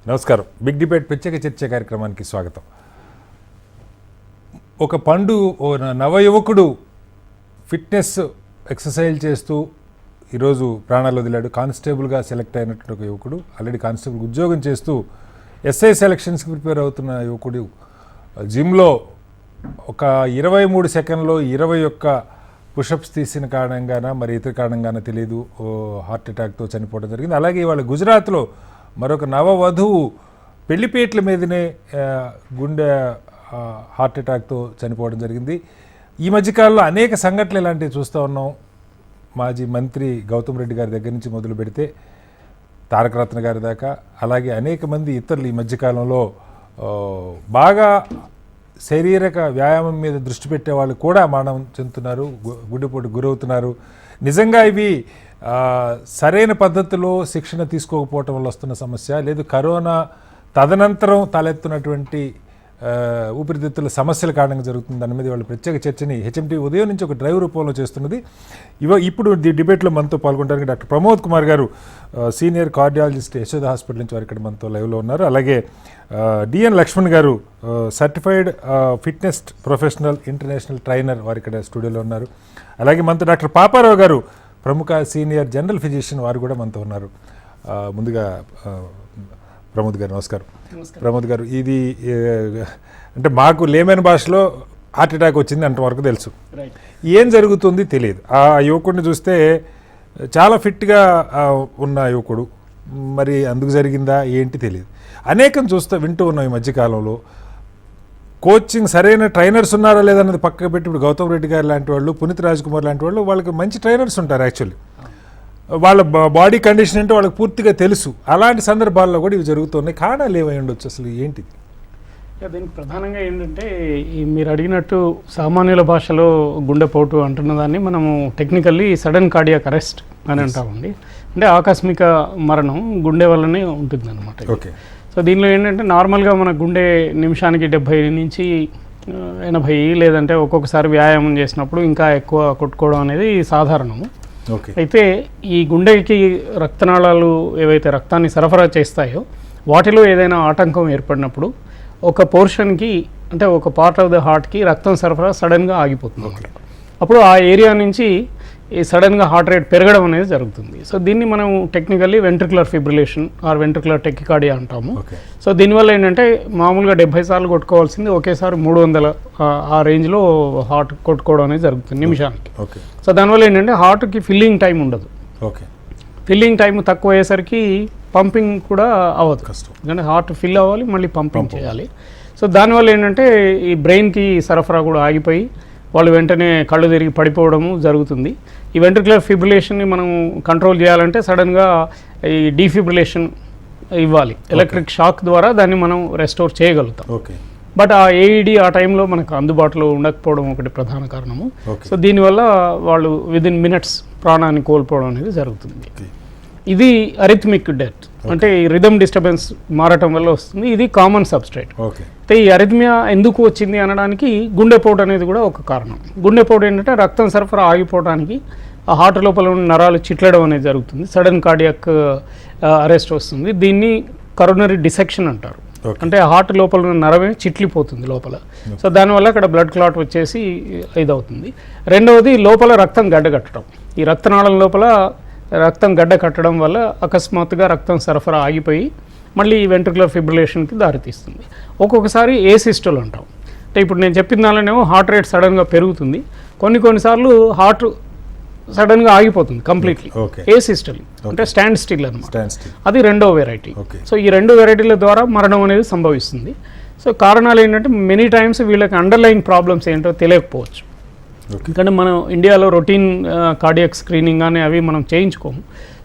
నమస్కారం. Big debate ప్రత్యేక చర్చ కార్యక్రమానికి స్వాగతం. ఒక పండు నవ యువకుడు ఫిట్నెస్ ఎక్సర్సైజ్ చేస్తూ ఈరోజు ప్రాణాలు వదిలాడు. కానిస్టేబుల్గా సెలెక్ట్ అయినటువంటి ఒక యువకుడు, ఆల్రెడీ కానిస్టేబుల్ ఉద్యోగం చేస్తూ ఎస్ఐ సెలక్షన్స్కి ప్రిపేర్ అవుతున్న యువకుడు జిమ్లో ఒక 23 సెకండ్లో 21 పుషప్స్ తీసిన కారణంగాన మరి ఇతర కారణంగాన తెలియదు హార్ట్ అటాక్తో చనిపోవడం జరిగింది. అలాగే ఇవాళ గుజరాత్లో మరొక నవవధువు పెళ్లిపేట్ల మీదనే గుండె హార్ట్ అటాక్తో చనిపోవడం జరిగింది. ఈ మధ్యకాలంలో అనేక సంఘటనలు ఇలాంటివి చూస్తూ ఉన్నాం. మాజీ మంత్రి గౌతమ్ రెడ్డి గారి దగ్గర నుంచి మొదలు పెడితే తారక రత్న గారి దాకా, అలాగే అనేక మంది ఇతరులు ఈ మధ్యకాలంలో బాగా శారీరక వ్యాయామం మీద దృష్టి పెట్టే వాళ్ళు కూడా మరణం చెందుతున్నారు, గుండెపోటు గురవుతున్నారు. నిజంగా ఇవి సరైన పద్ధతిలో శిక్షణ తీసుకోకపోవటం వల్ల వస్తున్న సమస్య, లేదు కరోనా తదనంతరం తలెత్తున్నటువంటి ఊపిరితిత్తుల సమస్యల కారణంగా జరుగుతుంది. దాని మీద వాళ్ళు ప్రత్యేక చర్చని హెచ్ఎంటీ ఉదయం నుంచి ఒక డ్రైవ్ రూపంలో చేస్తున్నది. ఇప్పుడు డిబేట్లో మనతో పాల్గొనడానికి డాక్టర్ ప్రమోద్ కుమార్ గారు, సీనియర్ కార్డియాలజిస్ట్ యశోద హాస్పిటల్ నుంచి వారు ఇక్కడ మనతో లైవ్లో ఉన్నారు. అలాగే డిఎన్ లక్ష్మణ్ గారు, certified fitness professional international trainer, వారు ఇక్కడ స్టూడియోలో ఉన్నారు. అలాగే మనతో డాక్టర్ పాపారావు గారు, ప్రముఖ సీనియర్ జనరల్ ఫిజిషియన్, వారు కూడా మనతో ఉన్నారు. ముందుగా ప్రమోద్ గారు నమస్కారం. ప్రమోద్ గారు, ఇది అంటే మాకు లేమైన భాషలో హార్ట్ అటాక్ వచ్చింది అంతవరకు తెలుసు, ఏం జరుగుతుంది తెలియదు. ఆ యువకుడిని చూస్తే చాలా ఫిట్గా ఉన్న యువకుడు, మరి అందుకు జరిగిందా ఏంటి తెలియదు. అనేకం వింటూ ఉన్నాం ఈ మధ్యకాలంలో. కోచింగ్ సరైన ట్రైనర్స్ ఉన్నారా లేదన్నది పక్కకు పెట్టి, ఇప్పుడు గౌతమ్ రెడ్డి గారు లాంటి వాళ్ళు, పునీత్ రాజ్ కుమార్ లాంటి వాళ్ళు, వాళ్ళకి మంచి ట్రైనర్స్ ఉంటారు. యాక్చువల్లీ వాళ్ళ బాడీ కండిషన్ అంటే వాళ్ళకి పూర్తిగా తెలుసు. అలాంటి సందర్భాల్లో కూడా ఇవి జరుగుతున్నాయి. కారణాలు ఏమై ఉండొచ్చు, అసలు ఏంటిది? దీనికి ప్రధానంగా ఏంటంటే, మీరు అడిగినట్టు సామాన్యుల భాషలో గుండెపోటు అంటున్న దాన్ని మనము టెక్నికల్లీ సడన్ కార్డియాక్ అరెస్ట్ అని అంటామండి. అంటే ఆకస్మిక మరణం గుండె వల్లనే ఉంటుంది అనమాట. ఓకే. సో దీనిలో ఏంటంటే, నార్మల్గా మన గుండె నిమిషానికి 70 నుంచి 80, లేదంటే ఒక్కొక్కసారి వ్యాయామం చేసినప్పుడు ఇంకా ఎక్కువ కొట్టుకోవడం అనేది సాధారణము. అయితే ఈ గుండెకి రక్తనాళాలు ఏవైతే రక్తాన్ని సరఫరా చేస్తాయో వాటిలో ఏదైనా ఆటంకం ఏర్పడినప్పుడు ఒక పోర్షన్కి, అంటే ఒక పార్ట్ ఆఫ్ ద హార్ట్కి రక్తం సరఫరా సడన్గా ఆగిపోతుంది. అప్పుడు ఆ ఏరియా నుంచి ఈ సడన్గా హార్ట్ రేట్ పెరగడం అనేది జరుగుతుంది. సో దీన్ని మనం technically ventricular fibrillation or ventricular tachycardia అంటాము. సో దీనివల్ల ఏంటంటే, మామూలుగా 70 సార్లు కొట్టుకోవాల్సింది ఒకేసారి 300 ఆ రేంజ్లో హార్ట్ కొట్టుకోవడం అనేది జరుగుతుంది నిమిషానికి. సో దానివల్ల ఏంటంటే హార్ట్కి ఫిల్లింగ్ టైం ఉండదు. ఫిల్లింగ్ టైం తక్కువ అయ్యేసరికి పంపింగ్ కూడా అవ్వదు, కష్టం. ఎందుకంటే హార్ట్ ఫిల్ అవ్వాలి, మళ్ళీ పంపింగ్ చేయాలి. సో దానివల్ల ఏంటంటే ఈ బ్రెయిన్కి సరఫరా కూడా ఆగిపోయి వాళ్ళు వెంటనే కళ్ళు తిరిగి పడిపోవడము జరుగుతుంది. ఈ వెంట్రికులర్ ఫిబ్రిలేషన్ని మనం కంట్రోల్ చేయాలంటే సడన్గా ఈ డీఫిబ్రిలేషన్ ఇవ్వాలి. ఎలక్ట్రిక్ షాక్ ద్వారా దాన్ని మనం రెస్టోర్ చేయగలుగుతాం. బట్ ఆ ఏఈడి ఆ టైంలో మనకు అందుబాటులో ఉండకపోవడం ఒకటి ప్రధాన కారణము. సో దీనివల్ల వాళ్ళు విదిన్ మినిట్స్ ప్రాణాన్ని కోల్పోవడం అనేది జరుగుతుంది. ఇది అరిథమిక్ డెత్, అంటే ఈ రిథమ్ డిస్టర్బెన్స్ మారటం వల్ల వస్తుంది. ఇది కామన్ సబ్స్ట్రేట్. అయితే ఈ అరిథమియా ఎందుకు వచ్చింది అనడానికి గుండెపోటు అనేది కూడా ఒక కారణం. గుండెపోటు ఏంటంటే రక్తం సరఫరా ఆగిపోవడానికి ఆ హార్ట్ లోపల ఉన్న నరాలు చిట్లడం అనేది జరుగుతుంది. సడన్ కార్డియాక్ అరెస్ట్ వస్తుంది. దీన్ని కరోనరీ డిసెక్షన్ అంటారు. అంటే హార్ట్ లోపల ఉన్న నరమే చిట్లిపోతుంది లోపల. సో దానివల్ల అక్కడ బ్లడ్ క్లాట్ వచ్చేసి ఇదవుతుంది. రెండవది లోపల రక్తం గడ్డకట్టడం. ఈ రక్తనాళం లోపల రక్తం గడ్డ కట్టడం వల్ల అకస్మాత్తుగా రక్తం సరఫరా ఆగిపోయి మళ్ళీ వెంట్రికులర్ ఫిబ్రిలేషన్కి దారితీస్తుంది. ఒక్కొక్కసారి ఏసిస్టోల్ అంటాం. అంటే ఇప్పుడు నేను చెప్పిన దానిలోనేమో హార్ట్ రేట్ సడన్గా పెరుగుతుంది, కొన్నిసార్లు హార్ట్ సడన్గా ఆగిపోతుంది కంప్లీట్లీ. ఏసిస్టోల్ అంటే స్టాండ్ స్టిల్ అనమాట. అది రెండో వెరైటీ. సో ఈ 2 వెరైటీల ద్వారా మరణం అనేది సంభవిస్తుంది. సో కారణాలు ఏంటంటే, మెనీ టైమ్స్ వీళ్ళకి అండర్లైన్ ప్రాబ్లమ్స్ ఏంటో తెలియకపోవచ్చు. ఎందుకంటే మనం ఇండియాలో రొటీన్ కార్డియాక్ స్క్రీనింగ్ కానీ అవి మనం చేయించుకోము.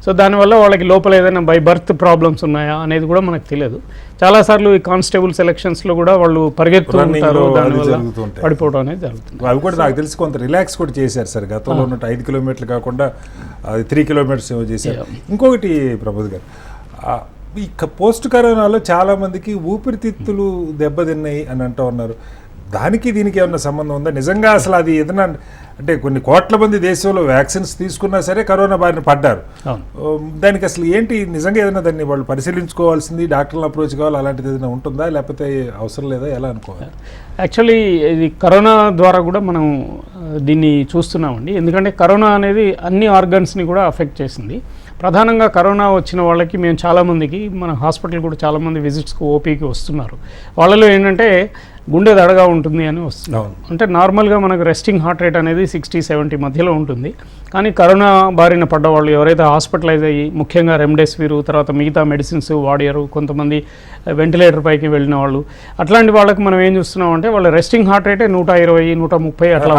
సో దానివల్ల వాళ్ళకి లోపల ఏదైనా బై బర్త్ ప్రాబ్లమ్స్ ఉన్నాయా అనేది కూడా మనకు తెలియదు. చాలాసార్లు ఈ కానిస్టేబుల్ సెలక్షన్స్లో కూడా వాళ్ళు పరిగెత్తుతుంటారు, దానివల్ల పడిపోవడం అనేది జరుగుతుంది. అవి కూడా నాకు తెలిసి కొంత రిలాక్స్ కూడా చేశారు సార్. గతంలో ఉన్నట్టు 5 కిలోమీటర్లు కాకుండా 3 కిలోమీటర్స్ ఏమో చేశారు. ఇంకొకటి ప్రమోద్ గారు, ఈ పోస్ట్ కరోనాలో చాలామందికి ఊపిరితిత్తులు దెబ్బతిన్నాయి అని అంటూ ఉన్నారు. దానికి దీనికి ఏమన్నా సంబంధం ఉందా? నిజంగా అసలు అది ఏదైనా అంటే కొన్ని కోట్ల మంది దేశంలో వ్యాక్సిన్స్ తీసుకున్నా సరే కరోనా బారిన పడ్డారు. దానికి అసలు ఏంటి నిజంగా ఏదైనా దాన్ని వాళ్ళు పరిశీలించుకోవాల్సింది, డాక్టర్లను అప్రోచ్ కావాలి, అలాంటిది ఏదైనా ఉంటుందా లేకపోతే అవసరం లేదా, ఎలా అనుకోవాలి? యాక్చువల్లీ ఇది కరోనా ద్వారా కూడా మనం దీన్ని చూస్తున్నామండి. ఎందుకంటే కరోనా అనేది అన్ని ఆర్గన్స్ని కూడా అఫెక్ట్ చేసింది. ప్రధానంగా కరోనా వచ్చిన వాళ్ళకి మేము చాలామందికి మన హాస్పిటల్ కూడా చాలామంది విజిట్స్కి ఓపీకి వస్తున్నారు. వాళ్ళలో ఏంటంటే గుండె దడగా ఉంటుంది అని వస్తున్నారు. అంటే నార్మల్గా మనకు రెస్టింగ్ హార్ట్ రేట్ అనేది 60-70 మధ్యలో ఉంటుంది. కానీ కరోనా బారిన పడ్డ వాళ్ళు ఎవరైతే హాస్పిటలైజ్ అయ్యి ముఖ్యంగా రెమ్డెసివిర్ తర్వాత మిగతా మెడిసిన్స్ వాడారు, కొంతమంది వెంటిలేటర్ పైకి వెళ్ళిన వాళ్ళు, అట్లాంటి వాళ్ళకి మనం ఏం చూస్తున్నాం అంటే వాళ్ళ రెస్టింగ్ హార్ట్ రేటే 120-130 అట్లా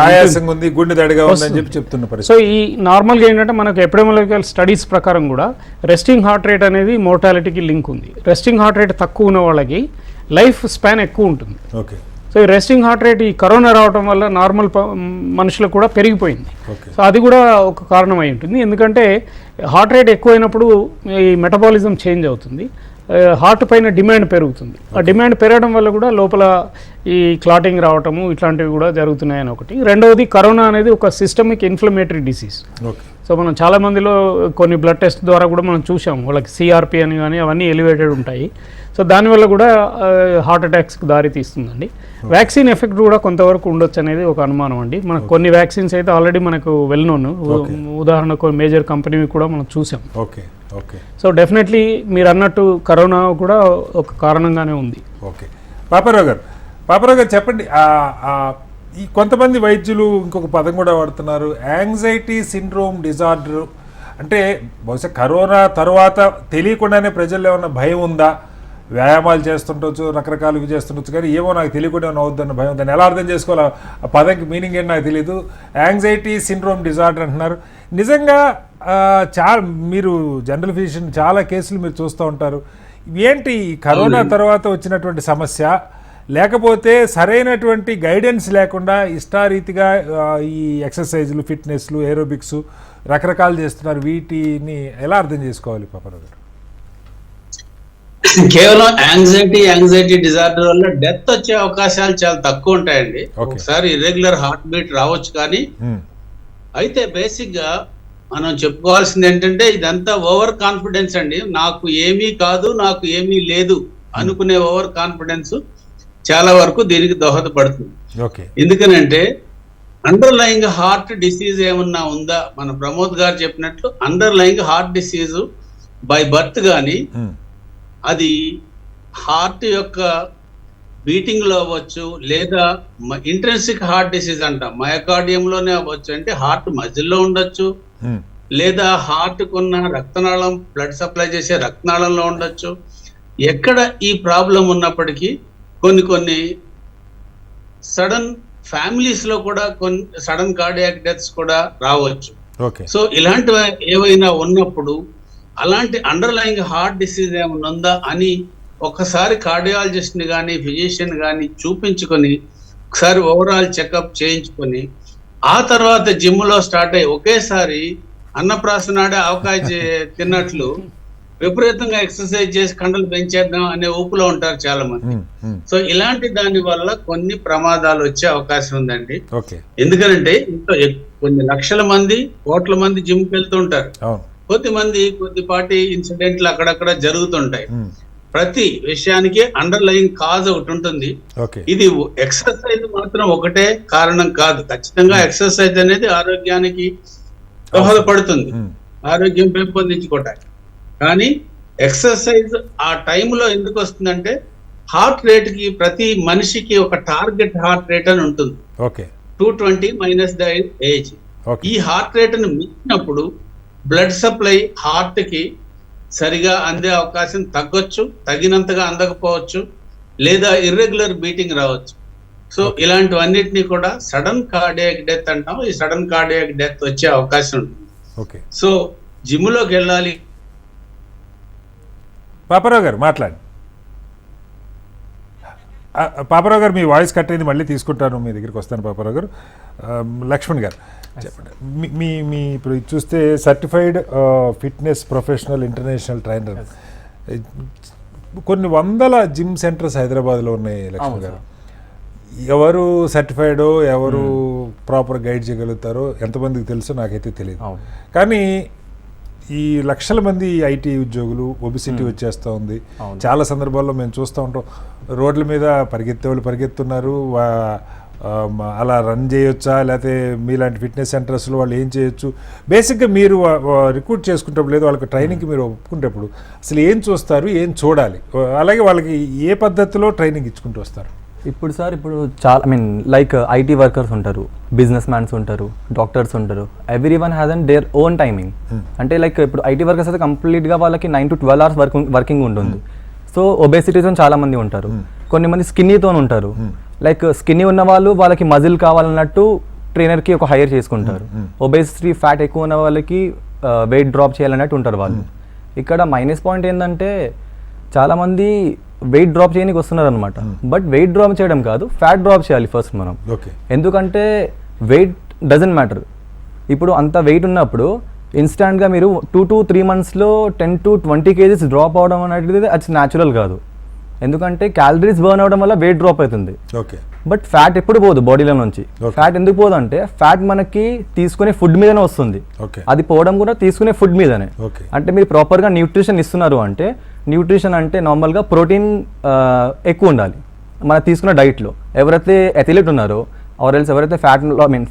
చెప్తున్నారు. సో ఈ నార్మల్గా ఏంటంటే మనకు ఎపిడెమియాలజికల్ స్టడీస్ ప్రకారం కూడా రెస్టింగ్ హార్ట్ రేట్ అనేది మోర్టాలిటీకి లింక్ ఉంది. రెస్టింగ్ హార్ట్ రేట్ తక్కువ ఉన్న వాళ్ళకి లైఫ్ స్పాన్ ఎక్కువ ఉంటుంది. ఓకే. సో ఈ రెస్టింగ్ హార్ట్ రేట్ ఈ కరోనా రావడం వల్ల నార్మల్ మనుషులకు కూడా పెరిగిపోయింది. సో అది కూడా ఒక కారణం అయి ఉంటుంది. ఎందుకంటే హార్ట్ రేట్ ఎక్కువైనప్పుడు ఈ మెటబాలిజం చేంజ్ అవుతుంది, హార్ట్ పైన డిమాండ్ పెరుగుతుంది. ఆ డిమాండ్ పెరగడం వల్ల కూడా లోపల ఈ క్లాటింగ్ రావటము ఇట్లాంటివి కూడా జరుగుతున్నాయని ఒకటి. రెండవది కరోనా అనేది ఒక సిస్టమిక్ ఇన్ఫ్లమేటరీ డిసీజ్. సో మనం చాలామందిలో కొన్ని బ్లడ్ టెస్ట్ ద్వారా కూడా మనం చూసాం, వాళ్ళకి సిఆర్పి అని కానీ అవన్నీ ఎలివేటెడ్ ఉంటాయి. సో దానివల్ల కూడా హార్ట్ అటాక్స్కి దారి తీస్తుందండి. వ్యాక్సిన్ ఎఫెక్ట్ కూడా కొంతవరకు ఉండొచ్చు అనేది ఒక అనుమానం అండి. మనకు కొన్ని వ్యాక్సిన్స్ అయితే ఆల్రెడీ మనకు వెల్ నోన్, ఉదాహరణకు మేజర్ కంపెనీ కూడా మనం చూసాం. Okay okay. సో డెఫినెట్లీ మీరు అన్నట్టు కరోనా కూడా ఒక కారణంగానే ఉంది. ఓకే. పాపారావు గారు చెప్పండి, ఈ కొంతమంది వైద్యులు ఇంకొక పదం కూడా వాడుతున్నారు, యాంగ్జైటీ సిండ్రోమ్ డిజార్డర్. అంటే బహుశా కరోనా తర్వాత తెలియకుండానే ప్రజల్లో ఏమన్నా భయం ఉందా? వ్యాయామాలు చేస్తుండొచ్చు, రకరకాలు చేస్తుండొచ్చు, కానీ ఏమో నాకు తెలియకుండా ఏమైనా అవుద్దన్న భయం. దాన్ని ఎలా అర్థం చేసుకోవాలి? ఆ పదంకి మీనింగ్ ఏంటి నాకు తెలియదు. యాంగ్జైటీ సిండ్రోమ్ డిజార్డర్ అంటున్నారు. నిజంగా మీరు జనరల్ ఫిజిషియన్, చాలా కేసులు మీరు చూస్తూ ఉంటారు. ఏంటి కరోనా తర్వాత వచ్చినటువంటి సమస్య, లేకపోతే సరైనటువంటి గైడెన్స్ లేకుండా ఇష్టారీతిగా ఈ ఎక్సర్సైజులు, ఫిట్నెస్లు, ఏరోబిక్స్ రకరకాలు చేస్తున్నారు, వీటిని ఎలా అర్థం చేసుకోవాలి పాపారావు గారు? కేవలం యాంగ్జైటీ డిజార్డర్ వల్ల డెత్ వచ్చే అవకాశాలు చాలా తక్కువ ఉంటాయండి. ఒకసారి ఇర్రెగ్యులర్ హార్ట్ బీట్ రావచ్చు, కానీ అయితే బేసిక్ గా మనం చెప్పుకోవాల్సింది ఏంటంటే ఇదంతా ఓవర్ కాన్ఫిడెన్స్ అండి. నాకు ఏమీ కాదు, నాకు ఏమీ లేదు అనుకునే ఓవర్ కాన్ఫిడెన్స్ చాలా వరకు దీనికి దోహదపడుతుంది. ఎందుకనంటే అండర్లయింగ్ హార్ట్ డిసీజ్ ఏమన్నా ఉందా? మన ప్రమోద్ గారు చెప్పినట్లు underlying heart disease by birth కానీ అది హార్ట్ యొక్క బీటింగ్ లో అవ్వచ్చు, లేదా ఇంట్రెన్సిక్ హార్ట్ డిసీజ్ అంట మయోకార్డియంలోనే అవ్వచ్చు, అంటే హార్ట్ మజిల్లో ఉండొచ్చు, లేదా హార్ట్ కున్న రక్తనాళం, బ్లడ్ సప్లై చేసే రక్తనాళంలో ఉండొచ్చు. ఎక్కడ ఈ ప్రాబ్లం ఉన్నప్పటికీ కొన్ని సడన్ ఫ్యామిలీస్ లో కూడా కొన్ని సడన్ కార్డియాక్ డెత్స్ కూడా రావచ్చు. సో ఇలాంటివి ఏవైనా ఉన్నప్పుడు అలాంటి అండర్లయింగ్ హార్ట్ డిసీజ్ ఏమైనా ఉందా అని ఒకసారి కార్డియాలజిస్ట్ ని కానీ ఫిజిషియన్ కానీ చూపించుకొని ఒకసారి ఓవరాల్ చెకప్ చేయించుకొని ఆ తర్వాత జిమ్ లో స్టార్ట్ అయ్యి ఒకేసారి అన్నప్రాసనాడే అవకాశం తిన్నట్లు విపరీతంగా ఎక్సర్సైజ్ చేసి కండలు పెంచేద్దాం అనే ఊపులో ఉంటారు చాలా మంది. సో ఇలాంటి దాని వల్ల కొన్ని ప్రమాదాలు వచ్చే అవకాశం ఉందండి. ఎందుకంటే ఇంట్లో కొన్ని లక్షల మంది, కోట్ల మంది జిమ్కి వెళ్తుంటారు. కొద్దిపాటి ఇన్సిడెంట్లు అక్కడక్కడ జరుగుతుంటాయి. ప్రతి విషయానికి అండర్లయింగ్ కాజ్ ఒకటి ఉంటుంది. ఇది ఎక్సర్సైజ్ మాత్రం ఒకటే కారణం కాదు. ఖచ్చితంగా ఎక్సర్సైజ్ అనేది ఆరోగ్యానికి దోహదపడుతుంది, ఆరోగ్యం పెంపొందించుకోవటానికి. కానీ ఎక్సర్సైజ్ ఆ టైంలో ఎందుకు వస్తుందంటే హార్ట్ రేట్ కి ప్రతి మనిషికి ఒక టార్గెట్ హార్ట్ రేట్ అని ఉంటుంది, 220 మైనస్ ద ఏజ్. ఈ హార్ట్ రేట్ ను మించినప్పుడు బ్లడ్ సప్లై హార్ట్ కి సరిగా అందే అవకాశం తగ్గొచ్చు, తగినంతగా అందకపోవచ్చు, లేదా ఇర్రెగ్యులర్ బీటింగ్ రావచ్చు. సో ఇలాంటివన్నిటినీ కూడా సడన్ కార్డియాక్ డెత్ అంటాం. ఈ సడన్ కార్డియాక్ డెత్ వచ్చే అవకాశం ఉంటుంది. సో జిమ్ లోకి వెళ్ళాలి. పాపారావు గారు మాట్లాడి. పాపారావు గారు మీ వాయిస్ కట్ అయింది, మళ్ళీ తీసుకుంటాను, మీ దగ్గరికి వస్తాను. పాపారావు గారు, లక్ష్మణ్ గారు చెప్పండి. మీ ఇప్పుడు చూస్తే certified fitness professional international trainer, కొన్ని వందల జిమ్ సెంటర్స్ హైదరాబాద్లో ఉన్నాయి లక్ష్మణ్ గారు. ఎవరు సర్టిఫైడో ఎవరు ప్రాపర్ గైడ్ చేయగలుగుతారో ఎంతమందికి తెలుసో నాకైతే తెలియదు. కానీ ఈ లక్షల మంది ఐటీ ఉద్యోగులు ఒబిసిటీ వచ్చేస్తూ ఉంది. చాలా సందర్భాల్లో మేము చూస్తూ ఉంటాం, రోడ్ల మీద పరిగెత్తే వాళ్ళు పరిగెత్తున్నారు. అలా రన్ చేయొచ్చా, లేకపోతే మీలాంటి ఫిట్నెస్ సెంటర్స్లో వాళ్ళు ఏం చేయొచ్చు? బేసిక్గా మీరు రిక్రూట్ చేసుకునేటప్పుడు లేదు వాళ్ళకి ట్రైనింగ్కి మీరు ఒప్పుకునేటప్పుడు అసలు ఏం చూస్తారు, ఏం చూడాలి, అలాగే వాళ్ళకి ఏ పద్ధతిలో ట్రైనింగ్ ఇచ్చుకుంటూ వస్తారు? ఇప్పుడు సార్ ఇప్పుడు చాలా లైక్ ఐటీ వర్కర్స్ ఉంటారు, బిజినెస్ మ్యాన్స్ ఉంటారు, డాక్టర్స్ ఉంటారు. Every one has and their own timing. అంటే లైక్ ఇప్పుడు ఐటీ వర్కర్స్ అయితే కంప్లీట్గా వాళ్ళకి 9 to 12 hours వర్కింగ్ ఉంటుంది. సో ఒబేసిటీతో చాలా మంది ఉంటారు, కొన్ని మంది స్కిన్నీతో ఉంటారు. లైక్ స్కిన్నీ ఉన్న వాళ్ళకి మజిల్ కావాలన్నట్టు ట్రైనర్కి ఒక హైర్ చేసుకుంటారు. ఒబేసిటీ ఫ్యాట్ ఎక్కువ ఉన్న వాళ్ళకి వెయిట్ డ్రాప్ చేయాలన్నట్టు ఉంటారు వాళ్ళు. ఇక్కడ మైనస్ పాయింట్ ఏంటంటే చాలామంది వెయిట్ డ్రాప్ చేయడానికి వస్తున్నారు అనమాట. బట్ వెయిట్ డ్రాప్ చేయడం కాదు, ఫ్యాట్ డ్రాప్ చేయాలి ఫస్ట్ మనం. ఎందుకంటే వెయిట్ డజంట్ మ్యాటర్. ఇప్పుడు అంత వెయిట్ ఉన్నప్పుడు ఇన్స్టాంట్గా మీరు 2 to 3 monthsలో 10 to 20 kgs డ్రాప్ అవడం అనేది అది న్యాచురల్ కాదు. ఎందుకంటే క్యాలరీస్ బర్న్ అవడం వల్ల వెయిట్ డ్రాప్ అవుతుంది. బట్ ఫ్యాట్ ఎప్పుడు పోదు బాడీలో నుంచి. ఫ్యాట్ ఎందుకు పోదు అంటే ఫ్యాట్ మనకి తీసుకునే ఫుడ్ మీదనే వస్తుంది. అది పోవడం కూడా తీసుకునే ఫుడ్ మీదనే. అంటే మీరు ప్రాపర్గా న్యూట్రిషన్ ఇస్తున్నారు అంటే, న్యూట్రిషన్ అంటే నార్మల్గా ప్రోటీన్ ఎక్కువ ఉండాలి మన తీసుకున్న డైట్లో. ఎవరైతే అథ్లెట్ ఉన్నారో ఆర్ ఎల్స్ ఎవరైతే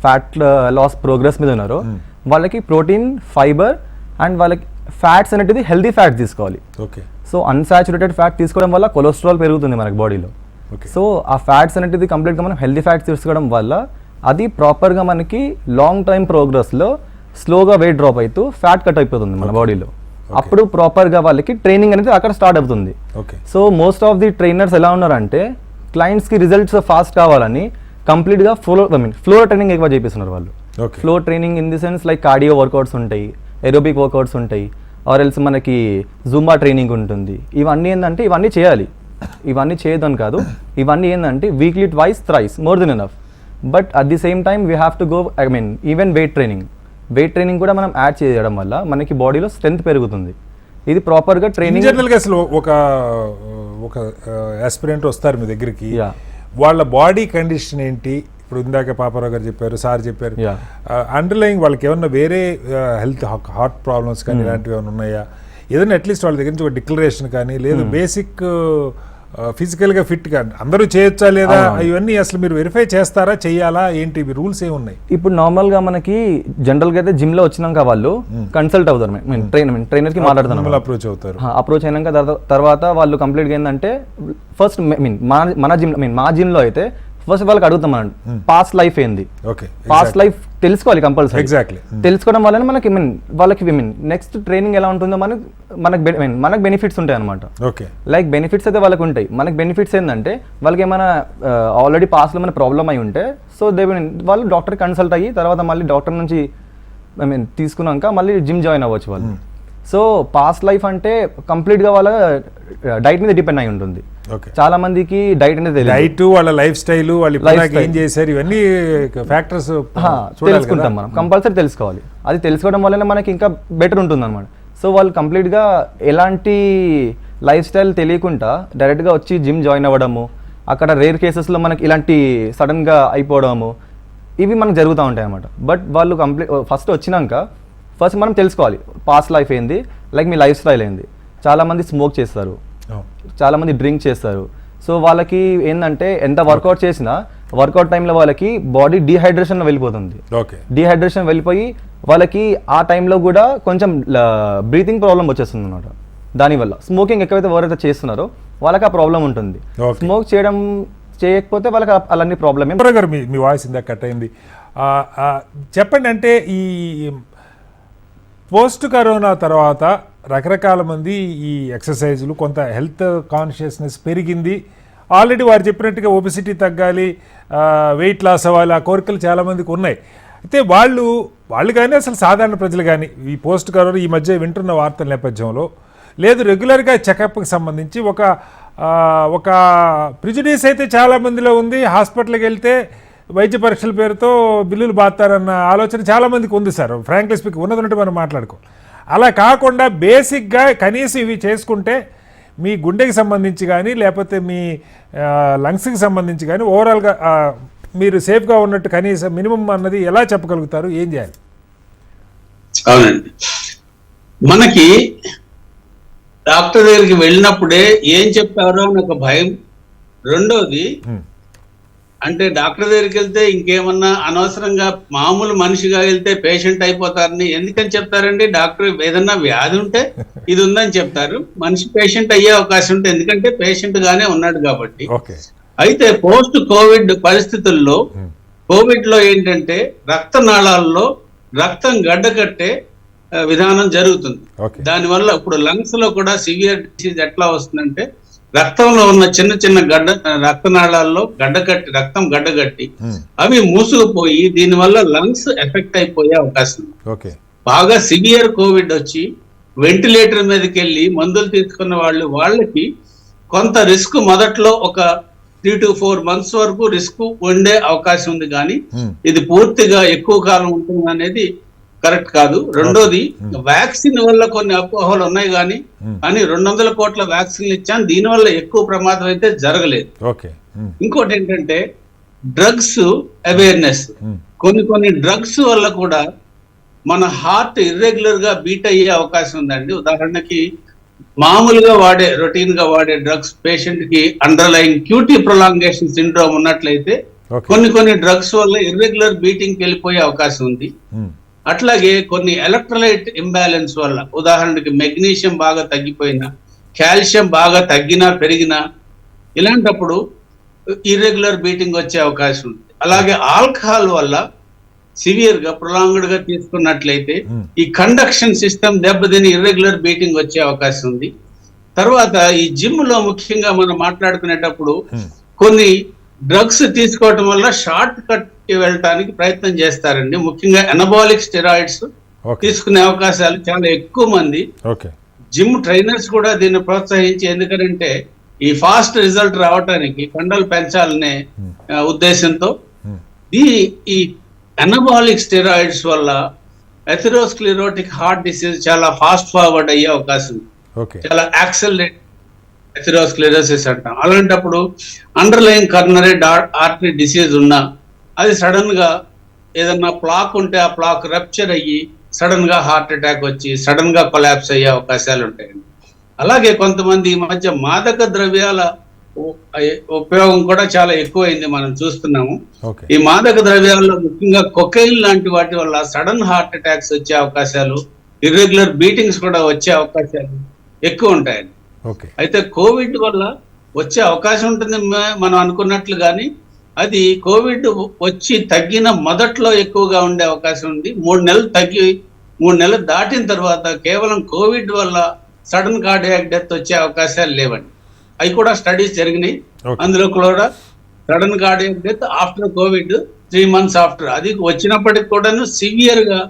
ఫ్యాట్ లాస్ ప్రోగ్రెస్ మీద ఉన్నారో వాళ్ళకి ప్రోటీన్, ఫైబర్ అండ్ వాళ్ళకి ఫ్యాట్స్ అనేది హెల్దీ ఫ్యాట్స్ తీసుకోవాలి. సో అన్సాచురేటెడ్ ఫ్యాట్ తీసుకోవడం వల్ల కొలెస్ట్రాల్ పెరుగుతుంది మనకి బాడీలో. సో ఆ ఫ్యాట్స్ అనేది కంప్లీట్గా మనం హెల్దీ ఫ్యాట్స్ తీసుకోవడం వల్ల అది ప్రాపర్గా మనకి లాంగ్ టైం ప్రోగ్రెస్లో స్లోగా వెయిట్ డ్రాప్ అవుతూ ఫ్యాట్ కట్ అయిపోతుంది మన బాడీలో. అప్పుడు ప్రాపర్గా వాళ్ళకి ట్రైనింగ్ అనేది అక్కడ స్టార్ట్ అవుతుంది. So most of the trainers ఎలా ఉన్నారంటే క్లయింట్స్కి రిజల్ట్స్ ఫాస్ట్ కావాలని కంప్లీట్గా ఫ్లోర్ ట్రైనింగ్ ఎక్కువ చేపిస్తున్నారు వాళ్ళు. Floor training in the sense like cardio workouts ఉంటాయి, ఏరోబిక్ వర్కౌట్స్ ఉంటాయి, ఆర్ ఎల్స్ మనకి జూంబా ట్రైనింగ్ ఉంటుంది. ఇవన్నీ ఏంటంటే ఇవన్నీ చేయాలి, ఇవన్నీ చేయదని కాదు. ఇవన్నీ ఏంటంటే weekly twice thrice more than enough. But at the same time we have to go even weight training కూడా మనం యాడ్ చేయడం వల్ల మనకి బాడీలో స్ట్రెంత్ పెరుగుతుంది. ఇది ప్రాపర్గా ట్రైనింగ్. జనరల్గా అసలు ఒక ఆస్పిరెంట్ వస్తారు మీ దగ్గరికి, వాళ్ళ బాడీ కండిషన్ ఏంటి? ఇప్పుడు ఇందాక పాపారావు గారు చెప్పారు, సార్ చెప్పారు, అండర్లయింగ్ వాళ్ళకి ఏమన్నా వేరే హెల్త్ హార్ట్ ప్రాబ్లమ్స్ కానీ ఇలాంటివి ఏమైనా ఉన్నాయా? ఏదైనా అట్లీస్ట్ వాళ్ళ దగ్గర నుంచి ఒక డిక్లరేషన్ కానీ లేదు బేసిక్ ఫిజికల్గా ఫిట్ కానీ అందరూ చేయొచ్చా లేదా ఇవన్నీ అసలు మీరు వెరిఫై చేస్తారా, చెయ్యాలా, ఏంటి మీ రూల్స్ ఏమున్నాయి? ఇప్పుడు నార్మల్గా మనకి జనరల్గా అయితే జిమ్లో వచ్చినాక వాళ్ళు కన్సల్ట్ అవుతారు, ట్రైనర్కి మాట్లాడుతున్నారు, అప్రోచ్ అయినాక తర్వాత వాళ్ళు కంప్లీట్గా ఏంటంటే ఫస్ట్ మా జిమ్లో అయితే ఫస్ట్ వాళ్ళకి అడుగుతాం మనం పాస్ట్ లైఫ్ ఏంది, పాస్ట్ లైఫ్ తెలుసుకోవాలి కంపల్సరీ. తెలుసుకోవడం వల్ల మనకి వాళ్ళకి నెక్స్ట్ ట్రైనింగ్ ఎలా ఉంటుందో మనకు బెనిఫిట్స్ ఉంటాయి అనమాట. లైక్ బెనిఫిట్స్ అయితే వాళ్ళకి ఉంటాయి. మనకి బెనిఫిట్స్ ఏంటంటే వాళ్ళకి ఏమైనా ఆల్రెడీ పాస్ట్లో మన ప్రాబ్లం అయి ఉంటే సో వాళ్ళు డాక్టర్ కన్సల్ట్ అయ్యి తర్వాత మళ్ళీ డాక్టర్ నుంచి తీసుకున్నాక మళ్ళీ జిమ్ జాయిన్ అవ్వచ్చు వాళ్ళు. సో పాస్ట్ లైఫ్ అంటే కంప్లీట్గా వాళ్ళ డైట్ మీద డిపెండ్ అయి ఉంటుంది. చాలా మందికి డైట్ అనేది డైట్, వాళ్ళ లైఫ్ స్టైల్, వాళ్ళు ఏం చేశారు, ఇవన్నీ ఫ్యాక్టర్స్ తెలుసుకుంటాం మనం, కంపల్సరీ తెలుసుకోవాలి. అది తెలుసుకోవడం వల్లనే మనకి ఇంకా బెటర్ ఉంటుంది అనమాట. సో వాళ్ళు కంప్లీట్గా ఎలాంటి లైఫ్ స్టైల్ తెలియకుండా డైరెక్ట్గా వచ్చి జిమ్ జాయిన్ అవ్వడము, అక్కడ రేర్ కేసెస్లో మనకి ఇలాంటి సడన్గా అయిపోవడము ఇవి మనకు జరుగుతూ ఉంటాయి అన్నమాట. బట్ వాళ్ళు ఫస్ట్ వచ్చినాక ఫస్ట్ మనం తెలుసుకోవాలి పాస్ట్ లైఫ్ ఏంది, లైక్ మీ లైఫ్ స్టైల్ ఏంది. చాలామంది స్మోక్ చేస్తారు, చాలామంది డ్రింక్ చేస్తారు. సో వాళ్ళకి ఏంటంటే ఎంత వర్కౌట్ చేసినా వర్కౌట్ టైంలో వాళ్ళకి బాడీ డీహైడ్రేషన్ వెళ్ళిపోతుంది. డీహైడ్రేషన్ వెళ్ళిపోయి వాళ్ళకి ఆ టైంలో కూడా కొంచెం బ్రీతింగ్ ప్రాబ్లం వచ్చేస్తుంది అనమాట. దానివల్ల స్మోకింగ్ ఎక్కువైతే ఎవరైతే చేస్తున్నారో వాళ్ళకి ఆ ప్రాబ్లం ఉంటుంది. స్మోక్ చేయకపోతే వాళ్ళకి అలాంటి ప్రాబ్లమ్. మీ వాయిస్ ఇందాక కట్ అయింది, చెప్పండి. అంటే ఈ పోస్ట్ కరోనా తర్వాత రకరకాల మంది ఈ ఎక్సర్సైజులు, కొంత హెల్త్ కాన్షియస్నెస్ పెరిగింది. ఆల్రెడీ వారు చెప్పినట్టుగా ఒబెసిటీ తగ్గాలి, వెయిట్ లాస్ అవ్వాలి, ఆ కోరికలు చాలామందికి ఉన్నాయి. అయితే వాళ్ళు కానీ అసలు సాధారణ ప్రజలు కానీ ఈ పోస్ట్ కరోనా ఈ మధ్య వింటున్న వార్తల నేపథ్యంలో లేదు రెగ్యులర్గా చెకప్కి సంబంధించి ఒక ప్రిజుడీస్ అయితే చాలామందిలో ఉంది. హాస్పిటల్కి వెళ్తే వైద్య పరీక్షల పేరుతో బిల్లులు బాస్తారన్న ఆలోచన చాలామందికి ఉంది సార్. ఫ్రాంక్లీ స్పీక్ ఉన్నదంటే మనం మాట్లాడుకో. అలా కాకుండా బేసిక్గా కనీసం ఇవి చేసుకుంటే మీ గుండెకి సంబంధించి కానీ లేకపోతే మీ లంగ్స్కి సంబంధించి కానీ ఓవరాల్గా మీరు సేఫ్గా ఉన్నట్టు కనీసం మినిమం అన్నది ఎలా చెప్పగలుగుతారు, ఏం చేయాలి? అవునండి, మనకి డాక్టర్ దగ్గరికి వెళ్ళినప్పుడే ఏం చెప్తారో అని ఒక భయం. రెండోది అంటే డాక్టర్ దగ్గరికి వెళ్తే ఇంకేమన్నా అనవసరంగా మామూలు మనిషిగా వెళ్తే పేషెంట్ అయిపోతారని ఎందుకని చెప్తారండి? డాక్టర్ ఏదన్నా వ్యాధి ఉంటే ఇది ఉందని చెప్తారు, మనిషి పేషెంట్ అయ్యే అవకాశం ఉంటే, ఎందుకంటే పేషెంట్ గానే ఉన్నాడు కాబట్టి. అయితే పోస్ట్ కోవిడ్ పరిస్థితుల్లో కోవిడ్ లో ఏంటంటే రక్తనాళాల్లో రక్తం గడ్డకట్టే విధానం జరుగుతుంది. దానివల్ల ఇప్పుడు లంగ్స్ లో కూడా సివియర్ డిసీజ్ ఎట్లా వస్తుందంటే రక్తంలో ఉన్న చిన్న చిన్న రక్తనాళాల్లో రక్తం గడ్డగట్టి అవి మూసుకుపోయి దీనివల్ల లంగ్స్ ఎఫెక్ట్ అయిపోయే అవకాశం ఉంది. బాగా సివియర్ కోవిడ్ వచ్చి వెంటిలేటర్ మీదకి వెళ్ళి మందులు తీసుకున్న వాళ్ళకి కొంత రిస్క్ మొదట్లో ఒక 3 to 4 months వరకు రిస్క్ ఉండే అవకాశం ఉంది, కానీ ఇది పూర్తిగా ఎక్కువ కాలం ఉంటుంది అనేది కరెక్ట్ కాదు. రెండోది వ్యాక్సిన్ వల్ల కొన్ని అపోహలు ఉన్నాయి, కానీ 200 కోట్ల వ్యాక్సిన్లు ఇచ్చాను, దీనివల్ల ఎక్కువ ప్రమాదం అయితే జరగలేదు. ఇంకోటి ఏంటంటే డ్రగ్స్ అవేర్నెస్. కొన్ని డ్రగ్స్ వల్ల కూడా మన హార్ట్ ఇర్రెగ్యులర్ గా బీట్ అయ్యే అవకాశం ఉందండి. ఉదాహరణకి మామూలుగా రొటీన్ గా వాడే డ్రగ్స్ పేషెంట్ కి అండర్లైన్ క్యూటీ ప్రొలాంగేషన్ సిండ్రోమ్ ఉన్నట్లయితే కొన్ని డ్రగ్స్ వల్ల ఇర్రెగ్యులర్ బీటింగ్ వెళ్ళిపోయే అవకాశం ఉంది. అట్లాగే కొన్ని ఎలక్ట్రోలైట్ ఇంబ్యాలెన్స్ వల్ల, ఉదాహరణకి మెగ్నీషియం బాగా తగ్గిపోయినా, కాల్షియం బాగా తగ్గినా పెరిగినా, ఇలాంటప్పుడు ఇర్రెగ్యులర్ బీటింగ్ వచ్చే అవకాశం ఉంది. అలాగే ఆల్కహాల్ వల్ల సివియర్ గా ప్రొలాంగ్డ్ గా తీసుకున్నట్లయితే ఈ కండక్షన్ సిస్టమ్ దెబ్బతిని ఇర్రెగ్యులర్ బీటింగ్ వచ్చే అవకాశం ఉంది. తర్వాత ఈ జిమ్ లో ముఖ్యంగా మనం మాట్లాడుకునేటప్పుడు కొన్ని డ్రగ్స్ తీసుకోవటం వల్ల షార్ట్ కట్ కి వెళ్ళటానికి ప్రయత్నం చేస్తారండి. ముఖ్యంగా ఎనబాలిక్ స్టెరాయిడ్స్ తీసుకునే అవకాశాలు చాలా ఎక్కువ మంది జిమ్ ట్రైనర్స్ కూడా దీన్ని ప్రోత్సహించి, ఎందుకంటే ఈ ఫాస్ట్ రిజల్ట్ రావటానికి కండలు పెంచాలనే ఉద్దేశంతో ఈ ఎనబాలిక్ స్టెరాయిడ్స్ వల్ల ఎథెరోస్క్లెరోటిక్ హార్ట్ డిసీజ్ చాలా ఫాస్ట్ ఫార్వర్డ్ అయ్యే అవకాశం ఉంది. చాలా యాక్సెలరేట్ ఎథెరోస్క్లెరోసిస్ అంటాం. అలాంటప్పుడు అండర్లైన్ కర్నరీ ఆర్టరీ డిసీజ్ ఉన్నా అది సడన్ గా ఏదన్నా ప్లాక్ ఉంటే ఆ ప్లాక్ రప్చర్ అయ్యి సడన్ గా హార్ట్ అటాక్ వచ్చి సడన్ గా కొలాప్స్ అయ్యే అవకాశాలు ఉంటాయండి. అలాగే కొంతమంది ఈ మధ్య మాదక ద్రవ్యాల ఉపయోగం కూడా చాలా ఎక్కువైంది, మనం చూస్తున్నాము. ఈ మాదక ద్రవ్యాల్లో ముఖ్యంగా కొకైన్ లాంటి వాటి వల్ల సడన్ హార్ట్ అటాక్స్ వచ్చే అవకాశాలు, ఇర్రెగ్యులర్ బీటింగ్స్ కూడా వచ్చే అవకాశాలు ఎక్కువ ఉంటాయండి. అయితే కోవిడ్ వల్ల వచ్చే అవకాశం ఉంటుంది మనం అనుకున్నట్లు, కానీ అది కోవిడ్ వచ్చి తగ్గిన మొదట్లో ఎక్కువగా ఉండే అవకాశం ఉంది. 3 నెలలు దాటిన తర్వాత కేవలం కోవిడ్ వల్ల సడన్ కార్డియాక్ డెత్ వచ్చే అవకాశాలు లేవండి. అవి కూడా స్టడీస్ జరిగినాయి. అందులో కూడా sudden cardiac death after Covid 3 months after, అది వచ్చినప్పటికి కూడాను సివియర్ గా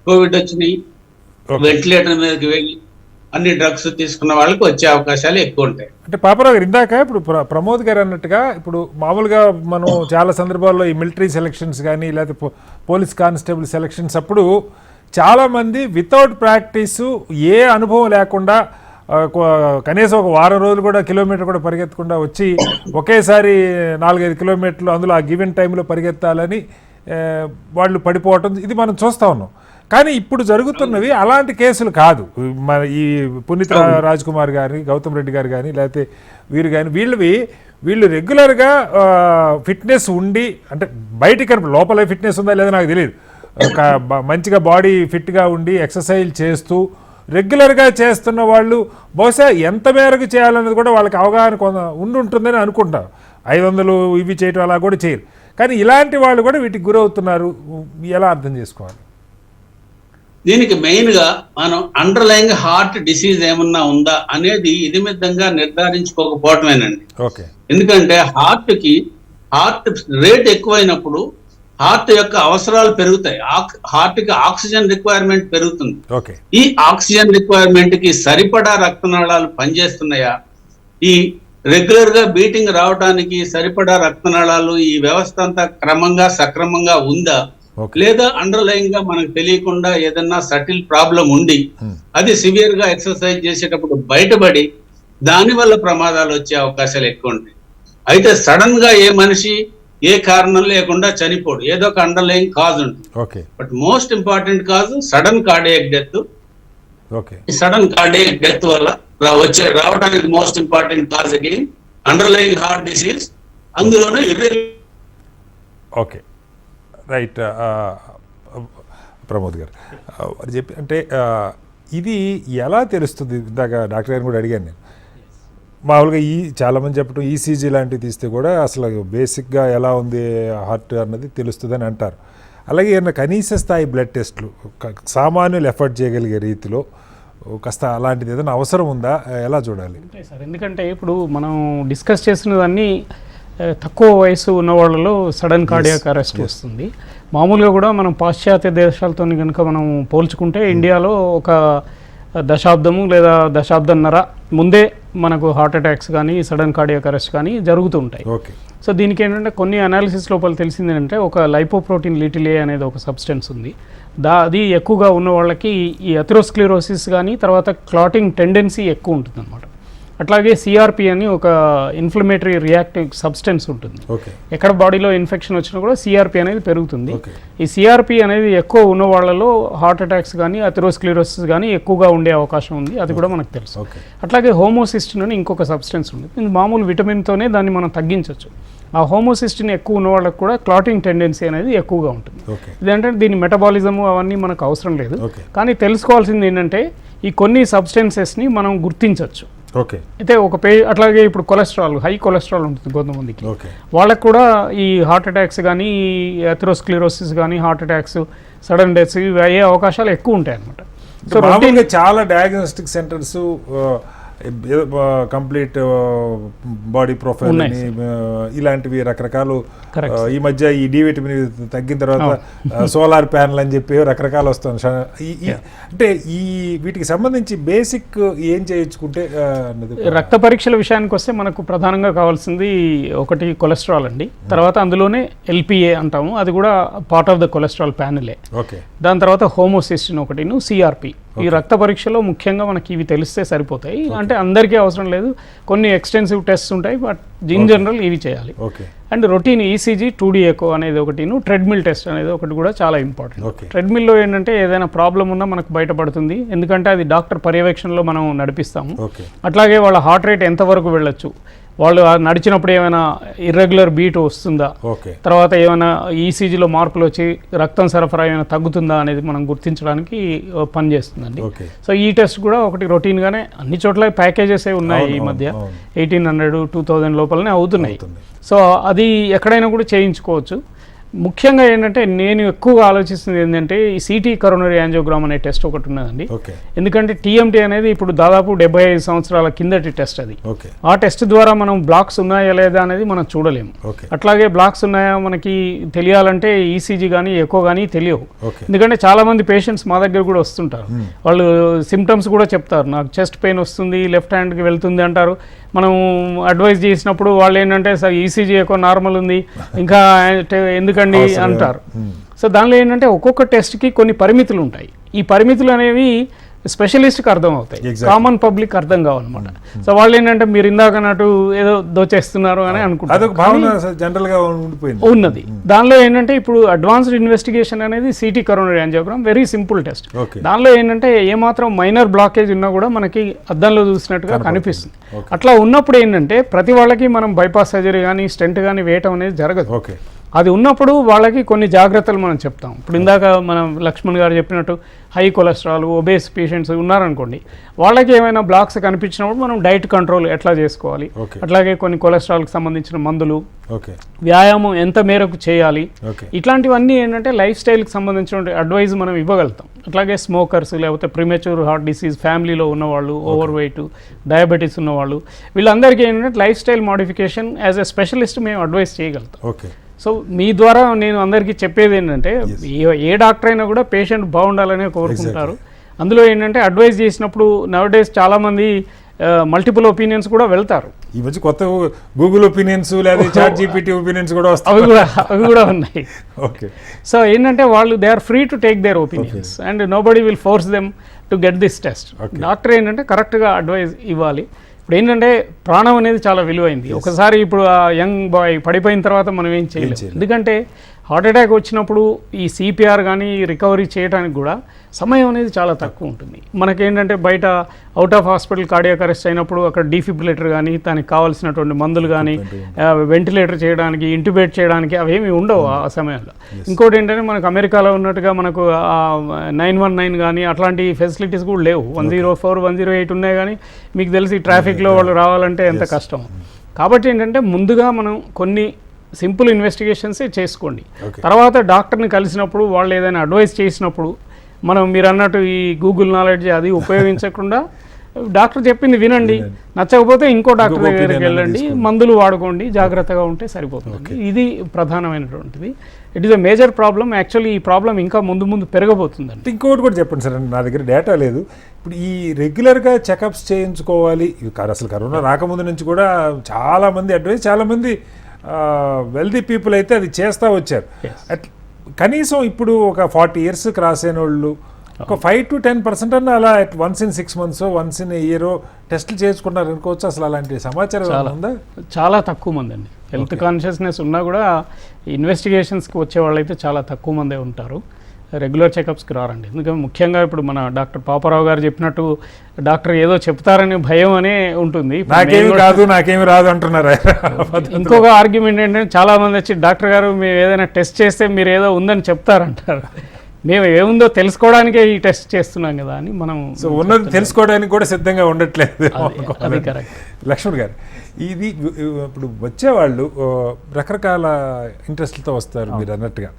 కోవిడ్ వచ్చినాయి, వెంటిలేటర్ మీదకి వెళ్ళి అన్ని డ్రగ్స్ తీసుకున్న వాళ్ళకి వచ్చే అవకాశాలు ఎక్కువ ఉంటాయి. అంటే పాపారావు గారు ఇందాక ఇప్పుడు ప్రమోద్ గారు అన్నట్టుగా ఇప్పుడు మామూలుగా మనం చాలా సందర్భాల్లో ఈ మిలిటరీ సెలక్షన్స్ కానీ లేకపోతే పోలీస్ కానిస్టేబుల్ సెలక్షన్స్ అప్పుడు చాలామంది వితౌట్ ప్రాక్టీసు ఏ అనుభవం లేకుండా కనీసం ఒక వారం రోజులు కూడా కిలోమీటర్ కూడా పరిగెత్తకుండా వచ్చి ఒకేసారి 4-5 కిలోమీటర్లు అందులో ఆ గివెన్ టైంలో పరిగెత్తాలని వాళ్ళు పడిపోవటం ఇది మనం చూస్తూ ఉన్నాం. కానీ ఇప్పుడు జరుగుతున్నవి అలాంటి కేసులు కాదు. మన ఈ పునీత్ రాజ్ కుమార్ గారి, గౌతమ్ రెడ్డి గారు కానీ లేకపోతే వీరు కానీ వీళ్ళు రెగ్యులర్గా ఫిట్నెస్ ఉండి, అంటే బయటికి లోపల ఫిట్నెస్ ఉందా లేదా నాకు తెలియదు, మంచిగా బాడీ ఫిట్గా ఉండి ఎక్సర్సైజ్ చేస్తూ రెగ్యులర్గా చేస్తున్న వాళ్ళు బహుశా ఎంత మేరకు చేయాలనేది కూడా వాళ్ళకి అవగాహన ఉంటుందని అనుకుంటారు. 500 ఇవి చేయటం అలా కూడా చేయరు. కానీ ఇలాంటి వాళ్ళు కూడా వీటికి గురవుతున్నారు. ఎలా అర్థం చేసుకోవాలి? దీనికి మెయిన్ గా మనం అండర్లైన్ హార్ట్ డిసీజ్ ఏమన్నా ఉందా అనేది ఇదిమిద్దంగా నిర్ధారించుకోకపోవటమేనండి. ఎందుకంటే హార్ట్ రేట్ ఎక్కువైనప్పుడు హార్ట్ యొక్క అవసరాలు పెరుగుతాయి, హార్ట్ కి ఆక్సిజన్ రిక్వైర్మెంట్ పెరుగుతుంది. ఈ ఆక్సిజన్ రిక్వైర్మెంట్ కి సరిపడా రక్తనాళాలు పనిచేస్తున్నాయా, ఈ రెగ్యులర్ గా బీటింగ్ రావడానికి సరిపడా రక్తనాళాలు ఈ వ్యవస్థ అంతా సక్రమంగా ఉందా, లేదా అండర్లైన్ గా మనకు తెలియకుండా ఏదన్నా సటిల్ ప్రాబ్లం ఉండి అది సివియర్ గా ఎక్సర్సైజ్ చేసేటప్పుడు బయటపడి దాని వల్ల ప్రమాదాలు వచ్చే అవకాశాలు ఎక్కువ ఉంటాయి. అయితే సడన్ గా ఏ మనిషి ఏ కారణం లేకుండా చనిపోడు, ఏదో ఒక అండర్లైన్ కాజ్ ఉంటుంది. But most important cause sudden cardiac death. ఈ సడన్ కార్డియాక్ డెత్ వల్ల రావడానికి most important cause again underline heart disease, అందులోనే ఓకే రైట్. ప్రమోద్ గారు అది చెప్పి అంటే ఇది ఎలా తెలుస్తుంది? ఇందాక డాక్టర్ గారిని కూడా అడిగాను నేను. మామూలుగా చాలామంది చెప్పడం ఈసీజీ లాంటివి తీస్తే కూడా అసలు బేసిక్గా ఎలా ఉంది హార్ట్ అన్నది తెలుస్తుందని అంటారు. అలాగే ఏమైనా కనీస స్థాయి బ్లడ్ టెస్ట్లు సామాన్యులు ఎఫర్ట్ చేయగలిగే రీతిలో కాస్త అలాంటిది ఏదైనా అవసరం ఉందా, ఎలా చూడాలి? ఉంటాయి సార్, ఎందుకంటే ఇప్పుడు మనం డిస్కస్ చేసినవన్నీ తక్కువ వయసు ఉన్న వాళ్ళలో సడన్ కార్డియాక్ అరెస్ట్ వస్తుంది. మామూలుగా కూడా మనం పాశ్చాత్య దేశాలతో కనుక మనం పోల్చుకుంటే ఇండియాలో ఒక దశాబ్దము లేదా దశాబ్దన్నర ముందే మనకు హార్ట్ అటాక్స్ కానీ సడన్ కార్డియాక్ అరెస్ట్ కానీ జరుగుతూ ఉంటాయి. సో దీనికి ఏంటంటే కొన్ని అనాలిసిస్ లోపల తెలిసింది ఏంటంటే ఒక లైపోప్రోటీన్ లిటిల్ ఏ అనేది ఒక సబ్స్టెన్స్ ఉంది. అది ఎక్కువగా ఉన్న వాళ్ళకి ఈ అథెరోస్క్లెరోసిస్ కానీ తర్వాత క్లాటింగ్ టెండెన్సీ ఎక్కువ ఉంటుంది అనమాట. అట్లాగే సిఆర్పి అని ఒక ఇన్ఫ్లమేటరీ రియాక్టివ్ సబ్స్టెన్స్ ఉంటుంది. ఎక్కడ బాడీలో ఇన్ఫెక్షన్ వచ్చినా కూడా సిఆర్పి అనేది పెరుగుతుంది. ఈ సిఆర్పి అనేది ఎక్కువ ఉన్న వాళ్ళలో హార్ట్ అటాక్స్ కానీ అథెరోస్క్లెరోసిస్ కానీ ఎక్కువగా ఉండే అవకాశం ఉంది, అది కూడా మనకు తెలుసు. అట్లాగే హోమోసిస్టిన్ అని ఇంకొక సబ్స్టెన్స్ ఉంది. ఇది మామూలు విటమిన్తోనే దాన్ని మనం తగ్గించవచ్చు. ఆ హోమోసిస్టిన్ ఎక్కువ ఉన్న వాళ్ళకి కూడా క్లాటింగ్ టెండెన్సీ అనేది ఎక్కువగా ఉంటుంది. ఇదంటే దీని మెటబాలిజము అవన్నీ మనకు అవసరం లేదు, కానీ తెలుసుకోవాల్సింది ఏంటంటే ఈ కొన్ని సబ్స్టెన్సెస్ని మనం గుర్తించవచ్చు. అయితే అట్లాగే ఇప్పుడు కొలెస్ట్రాల్, హై కొలెస్ట్రాల్ ఉంటుంది కొంతమందికి, వాళ్ళకు కూడా ఈ హార్ట్ అటాక్స్ కానీ అథెరోస్క్లెరోసిస్ కానీ హార్ట్ అటాక్స్ సడన్ డెత్స్ ఇవి అయ్యే అవకాశాలు ఎక్కువ ఉంటాయి అన్నమాట. సో చాలా diagnostic centres complete body profile అని ఇలాంటివి రకరకాలు ఈ మధ్య ఈ డి విటమిన్ తగ్గిన తర్వాత సోలార్ ప్యానల్ అని చెప్పి రకరకాలు వస్తుంది. అంటే ఈ వీటికి సంబంధించి బేసిక్ ఏం చేయించుకుంటే రక్త పరీక్షల విషయానికి వస్తే మనకు ప్రధానంగా కావాల్సింది ఒకటి కొలెస్ట్రాల్ అండి, తర్వాత అందులోనే ఎల్పిఏ అంటాము, అది కూడా పార్ట్ ఆఫ్ ద కొలెస్ట్రాల్ ప్యానలే. దాని తర్వాత హోమోసిస్టిన్ ఒకటి, సిఆర్పి. ఈ రక్త పరీక్షలో ముఖ్యంగా మనకి ఇవి తెలిస్తే సరిపోతాయి. అంటే అందరికీ అవసరం లేదు, కొన్ని ఎక్స్టెన్సివ్ టెస్ట్స్ ఉంటాయి, బట్ ఇన్ జనరల్ ఇవి చేయాలి. And routine ECG 2D echo అనేది ఒకటి, ట్రెడ్మిల్ టెస్ట్ అనేది ఒకటి కూడా చాలా ఇంపార్టెంట్. ట్రెడ్మిల్లో ఏంటంటే ఏదైనా ప్రాబ్లం ఉన్నా మనకు బయటపడుతుంది, ఎందుకంటే అది డాక్టర్ పర్యవేక్షణలో మనం నడిపిస్తాము. అట్లాగే వాళ్ళ హార్ట్ రేట్ ఎంతవరకు వెళ్ళొచ్చు, వాళ్ళు నడిచినప్పుడు ఏమైనా ఇర్రెగ్యులర్ బీట్ వస్తుందా, తర్వాత ఏమైనా ఈసీజీలో మార్పులు వచ్చి రక్తం సరఫరా ఏమైనా తగ్గుతుందా అనేది మనం గుర్తించడానికి పనిచేస్తుందండి. సో ఈ టెస్ట్ కూడా ఒకటి రొటీన్గానే అన్ని చోట్ల ప్యాకేజెస్ ఉన్నాయి ఈ మధ్య, 1800, 2000 లోపలనే అవుతున్నాయి. సో అది ఎక్కడైనా కూడా చేయించుకోవచ్చు. ముఖ్యంగా ఏంటంటే నేను ఎక్కువగా ఆలోచిస్తుంది ఏంటంటే ఈ సిటీ కరోనరీ యాంజియోగ్రామ్ అనే టెస్ట్ ఒకటి ఉన్నదండి. ఎందుకంటే టీఎంటీ అనేది ఇప్పుడు దాదాపు 75 సంవత్సరాల కిందటి టెస్ట్ అది. ఆ టెస్ట్ ద్వారా మనం బ్లాక్స్ ఉన్నాయా లేదా అనేది మనం చూడలేము. అట్లాగే బ్లాక్స్ ఉన్నాయా మనకి తెలియాలంటే ఈసీజీ కానీ ఎకో కానీ తెలియవు. ఎందుకంటే చాలా మంది పేషెంట్స్ మా దగ్గర కూడా వస్తుంటారు, వాళ్ళు సిమ్టమ్స్ కూడా చెప్తారు, నాకు చెస్ట్ పెయిన్ వస్తుంది, లెఫ్ట్ హ్యాండ్కి వెళ్తుంది అంటారు. మనం అడ్వైజ్ చేసినప్పుడు వాళ్ళు ఏంటంటే సార్ ఈసీజీ ఎక్కువ నార్మల్ ఉంది, ఇంకా ఎందుకండి అంటారు. సో దానిలో ఏంటంటే ఒక్కొక్క టెస్ట్కి కొన్ని పరిమితులు ఉంటాయి. ఈ పరిమితులు అనేవి స్పెషలిస్ట్కి అర్థం అవుతాయి, కామన్ పబ్లిక్ అర్థం కావన్నమాట. సో వాళ్ళు ఏంటంటే మీరు ఇందాక అన్నట్టు ఏదో దోచేస్తున్నారు అని అనుకుంటారు ఉన్నది. దానిలో ఏంటంటే ఇప్పుడు అడ్వాన్స్డ్ ఇన్వెస్టిగేషన్ అనేది city coronary angiogram, very simple test. దానిలో ఏంటంటే ఏమాత్రం మైనర్ బ్లాకేజ్ ఉన్నా కూడా మనకి అద్దంలో చూసినట్టుగా కనిపిస్తుంది. అట్లా ఉన్నప్పుడు ఏంటంటే ప్రతి వాళ్ళకి మనం బైపాస్ సర్జరీ కానీ స్టెంట్ కానీ వేయటం అనేది జరగదు. అది ఉన్నప్పుడు వాళ్ళకి కొన్ని జాగ్రత్తలు మనం చెప్తాం. ఇప్పుడు ఇందాక మనం లక్ష్మణ్ గారు చెప్పినట్టు హై కొలెస్ట్రాల్, ఒబేస్ పేషెంట్స్ ఉన్నారనుకోండి, వాళ్ళకి ఏమైనా బ్లాక్స్ కనిపించినప్పుడు మనం డైట్ కంట్రోల్ ఎట్లా చేసుకోవాలి, అట్లాగే కొన్ని కొలెస్ట్రాల్కి సంబంధించిన మందులు, వ్యాయామం ఎంత మేరకు చేయాలి, ఇట్లాంటివన్నీ ఏంటంటే లైఫ్ స్టైల్కి సంబంధించిన అడ్వైజ్ మనం ఇవ్వగలుగుతాం. అట్లాగే స్మోకర్స్, లేకపోతే ప్రిమెచ్యూర్ హార్ట్ డిసీజ్, ఫ్యామిలీలో ఉన్నవాళ్ళు, ఓవర్ వెయిట్, డయాబెటీస్ ఉన్నవాళ్ళు, వీళ్ళందరికీ ఏంటంటే life style modification as a specialist మేము అడ్వైస్ చేయగలుగుతాం. సో మీ ద్వారా నేను అందరికీ చెప్పేది ఏంటంటే ఏ డాక్టర్ అయినా కూడా పేషెంట్ బాగుండాలనే కోరుకుంటారు. అందులో ఏంటంటే అడ్వైస్ చేసినప్పుడు నవడేస్ చాలామంది మల్టిపుల్ ఒపీనియన్స్ కూడా వెళ్తారు. ఈ మధ్య కొత్త గూగుల్ ఒపీనియన్స్ లేదా చాట్ జీపీటీ ఒపీనియన్స్ కూడా అవి కూడా ఉన్నాయి. సో ఏంటంటే వాళ్ళు they are free to take their opinions and nobody will force them to get this test. Doctor ఏంటంటే కరెక్ట్గా అడ్వైస్ ఇవ్వాలి. ఇప్పుడు ఏంటంటే ప్రాణం అనేది చాలా విలువైంది. ఒకసారి ఇప్పుడు ఆ యంగ్ బాయ్ పడిపోయిన తర్వాత మనం ఏం చేయలేము. ఎందుకంటే హార్ట్ అటాక్ వచ్చినప్పుడు ఈ సిపిఆర్ కానీ రికవరీ చేయడానికి కూడా సమయం అనేది చాలా తక్కువ ఉంటుంది. మనకేంటంటే బయట out of hospital cardiac arrest అయినప్పుడు అక్కడ డిఫిబ్రిలేటర్ కానీ దానికి కావాల్సినటువంటి మందులు కానీ వెంటిలేటర్ చేయడానికి ఇంట్యుబేట్ చేయడానికి అవేమి ఉండవు ఆ సమయంలో. ఇంకోటి ఏంటంటే మనకు అమెరికాలో ఉన్నట్టుగా మనకు 919 కానీ అట్లాంటి ఫెసిలిటీస్ కూడా లేవు. 104, 108 ఉన్నాయి కానీ మీకు తెలిసి ట్రాఫిక్లో వాళ్ళు రావాలంటే ఎంత కష్టం. కాబట్టి ఏంటంటే ముందుగా మనం కొన్ని సింపుల్ ఇన్వెస్టిగేషన్సే చేసుకోండి. తర్వాత డాక్టర్ని కలిసినప్పుడు వాళ్ళు ఏదైనా అడ్వైస్ చేసినప్పుడు మనం మీరు అన్నట్టు ఈ గూగుల్ నాలెడ్జ్ అది ఉపయోగించకుండా డాక్టర్ చెప్పింది వినండి, నచ్చకపోతే ఇంకో డాక్టర్ దగ్గరికి వెళ్ళండి, మందులు వాడుకోండి, జాగ్రత్తగా ఉంటే సరిపోతుంది. ఇది ప్రధానమైనటువంటిది. It is a major problem. Actually ఈ ప్రాబ్లం ఇంకా ముందు ముందు పెరగబోతుందండి. ఇంకోటి కూడా చెప్పండి సార్, నా దగ్గర డేటా లేదు. ఇప్పుడు ఈ రెగ్యులర్గా చెకప్స్ చేయించుకోవాలి. అసలు కరోనా రాకముందు నుంచి కూడా చాలామంది అడ్వైస్, చాలామంది వెల్దీ పీపుల్ అయితే అది చేస్తూ వచ్చారు. కనీసం ఇప్పుడు ఒక 40 years క్రాస్ అయిన వాళ్ళు ఒక 5 to 10% అన్న అలా once in 6 months, once in year టెస్టులు చేసుకున్నారు అనుకోవచ్చు. అసలు అలాంటి సమాచారం ఉందా? చాలా తక్కువ మంది అండి. హెల్త్ కాన్షియస్నెస్ ఉన్నా కూడా ఇన్వెస్టిగేషన్స్కి వచ్చే వాళ్ళైతే చాలా తక్కువ మందే ఉంటారు. రెగ్యులర్ చెకప్స్కి రారండి. ఎందుకంటే ముఖ్యంగా ఇప్పుడు మన డాక్టర్ పాపారావు గారు చెప్పినట్టు డాక్టర్ ఏదో చెప్తారనే భయం అనే ఉంటుంది. నాకేమి రాదు అంటున్నారు. ఇంకొక ఆర్గ్యుమెంట్ ఏంటంటే చాలా మంది వచ్చి డాక్టర్ గారు మీరు ఏదైనా టెస్ట్ చేస్తే మీరు ఏదో ఉందని చెప్తారంటారు. మేము ఏముందో తెలుసుకోవడానికే ఈ టెస్ట్ చేస్తున్నాం కదా అని మనం ఉన్నది తెలుసుకోవడానికి కూడా సిద్ధంగా ఉండట్లేదు. లక్ష్మణ్ గారు, ఇది ఇప్పుడు వచ్చేవాళ్ళు రకరకాల ఇంట్రెస్ట్లతో వస్తారు మీరు అన్నట్టుగా.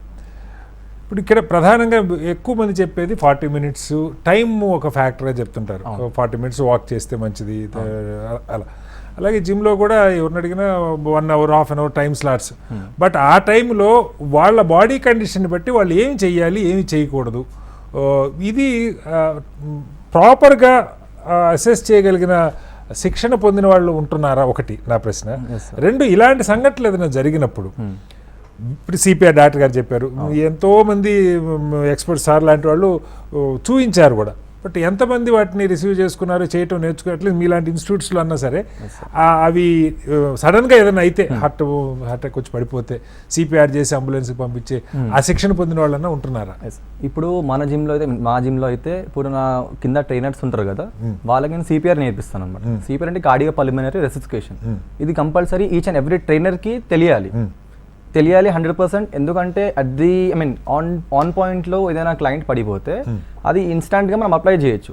ఇప్పుడు ఇక్కడ ప్రధానంగా ఎక్కువ మంది చెప్పేది 40 minutes టైం ఒక ఫ్యాక్టర్గా చెప్తుంటారు. 40 minutes వాక్ చేస్తే మంచిది అలా. అలాగే జిమ్లో కూడా ఎవరిని అడిగినా 1 hour, ½ hour time slots. But ఆ టైంలో వాళ్ళ బాడీ కండిషన్ బట్టి వాళ్ళు ఏమి చెయ్యాలి, ఏమి చేయకూడదు, ఇది ప్రాపర్గా అసెస్ చేయగలిగిన శిక్షణ పొందిన వాళ్ళు ఉంటున్నారా? ఒకటి నా ప్రశ్న. రెండు, ఇలాంటి సంఘటనలు ఏదైనా జరిగినప్పుడు ఇప్పుడు సిపిఆర్ డాక్టర్ గారు చెప్పారు, ఎంతోమంది ఎక్స్పర్ట్స్ సార్ లాంటి వాళ్ళు చూపించారు కూడా. బట్ ఎంతమంది వాటిని రిసీవ్ చేసుకున్నారు, చేయటం నేర్చుకున్నట్లు మీలాంటి ఇన్స్టిట్యూట్స్లో అన్నా సరే అవి సడన్గా ఏదైనా అయితే హార్ట్ అటాక్ వచ్చి పడిపోతే సిపిఆర్ చేసి అంబులెన్స్కి పంపించే ఆ శిక్షణ పొందిన వాళ్ళన్నా ఉంటున్నారా? ఇప్పుడు మన జిమ్లో అయితే, మా జిమ్లో అయితే ఇప్పుడు నా కింద ట్రైనర్స్ ఉంటారు కదా, వాళ్ళకి నేను సిపిఆర్ నేర్పిస్తాను అనమాట. సిపిఆర్ అంటే కార్డియో పల్మనరీ రెసిస్కేషన్. ఇది కంపల్సరీ ఈచ్ అండ్ ఎవ్రీ ట్రైనర్కి తెలియాలి 100%. ఎందుకంటే అది ఆన్ పాయింట్లో ఏదైనా క్లయింట్ పడిపోతే అది ఇన్స్టాంట్గా మనం అప్లై చేయొచ్చు.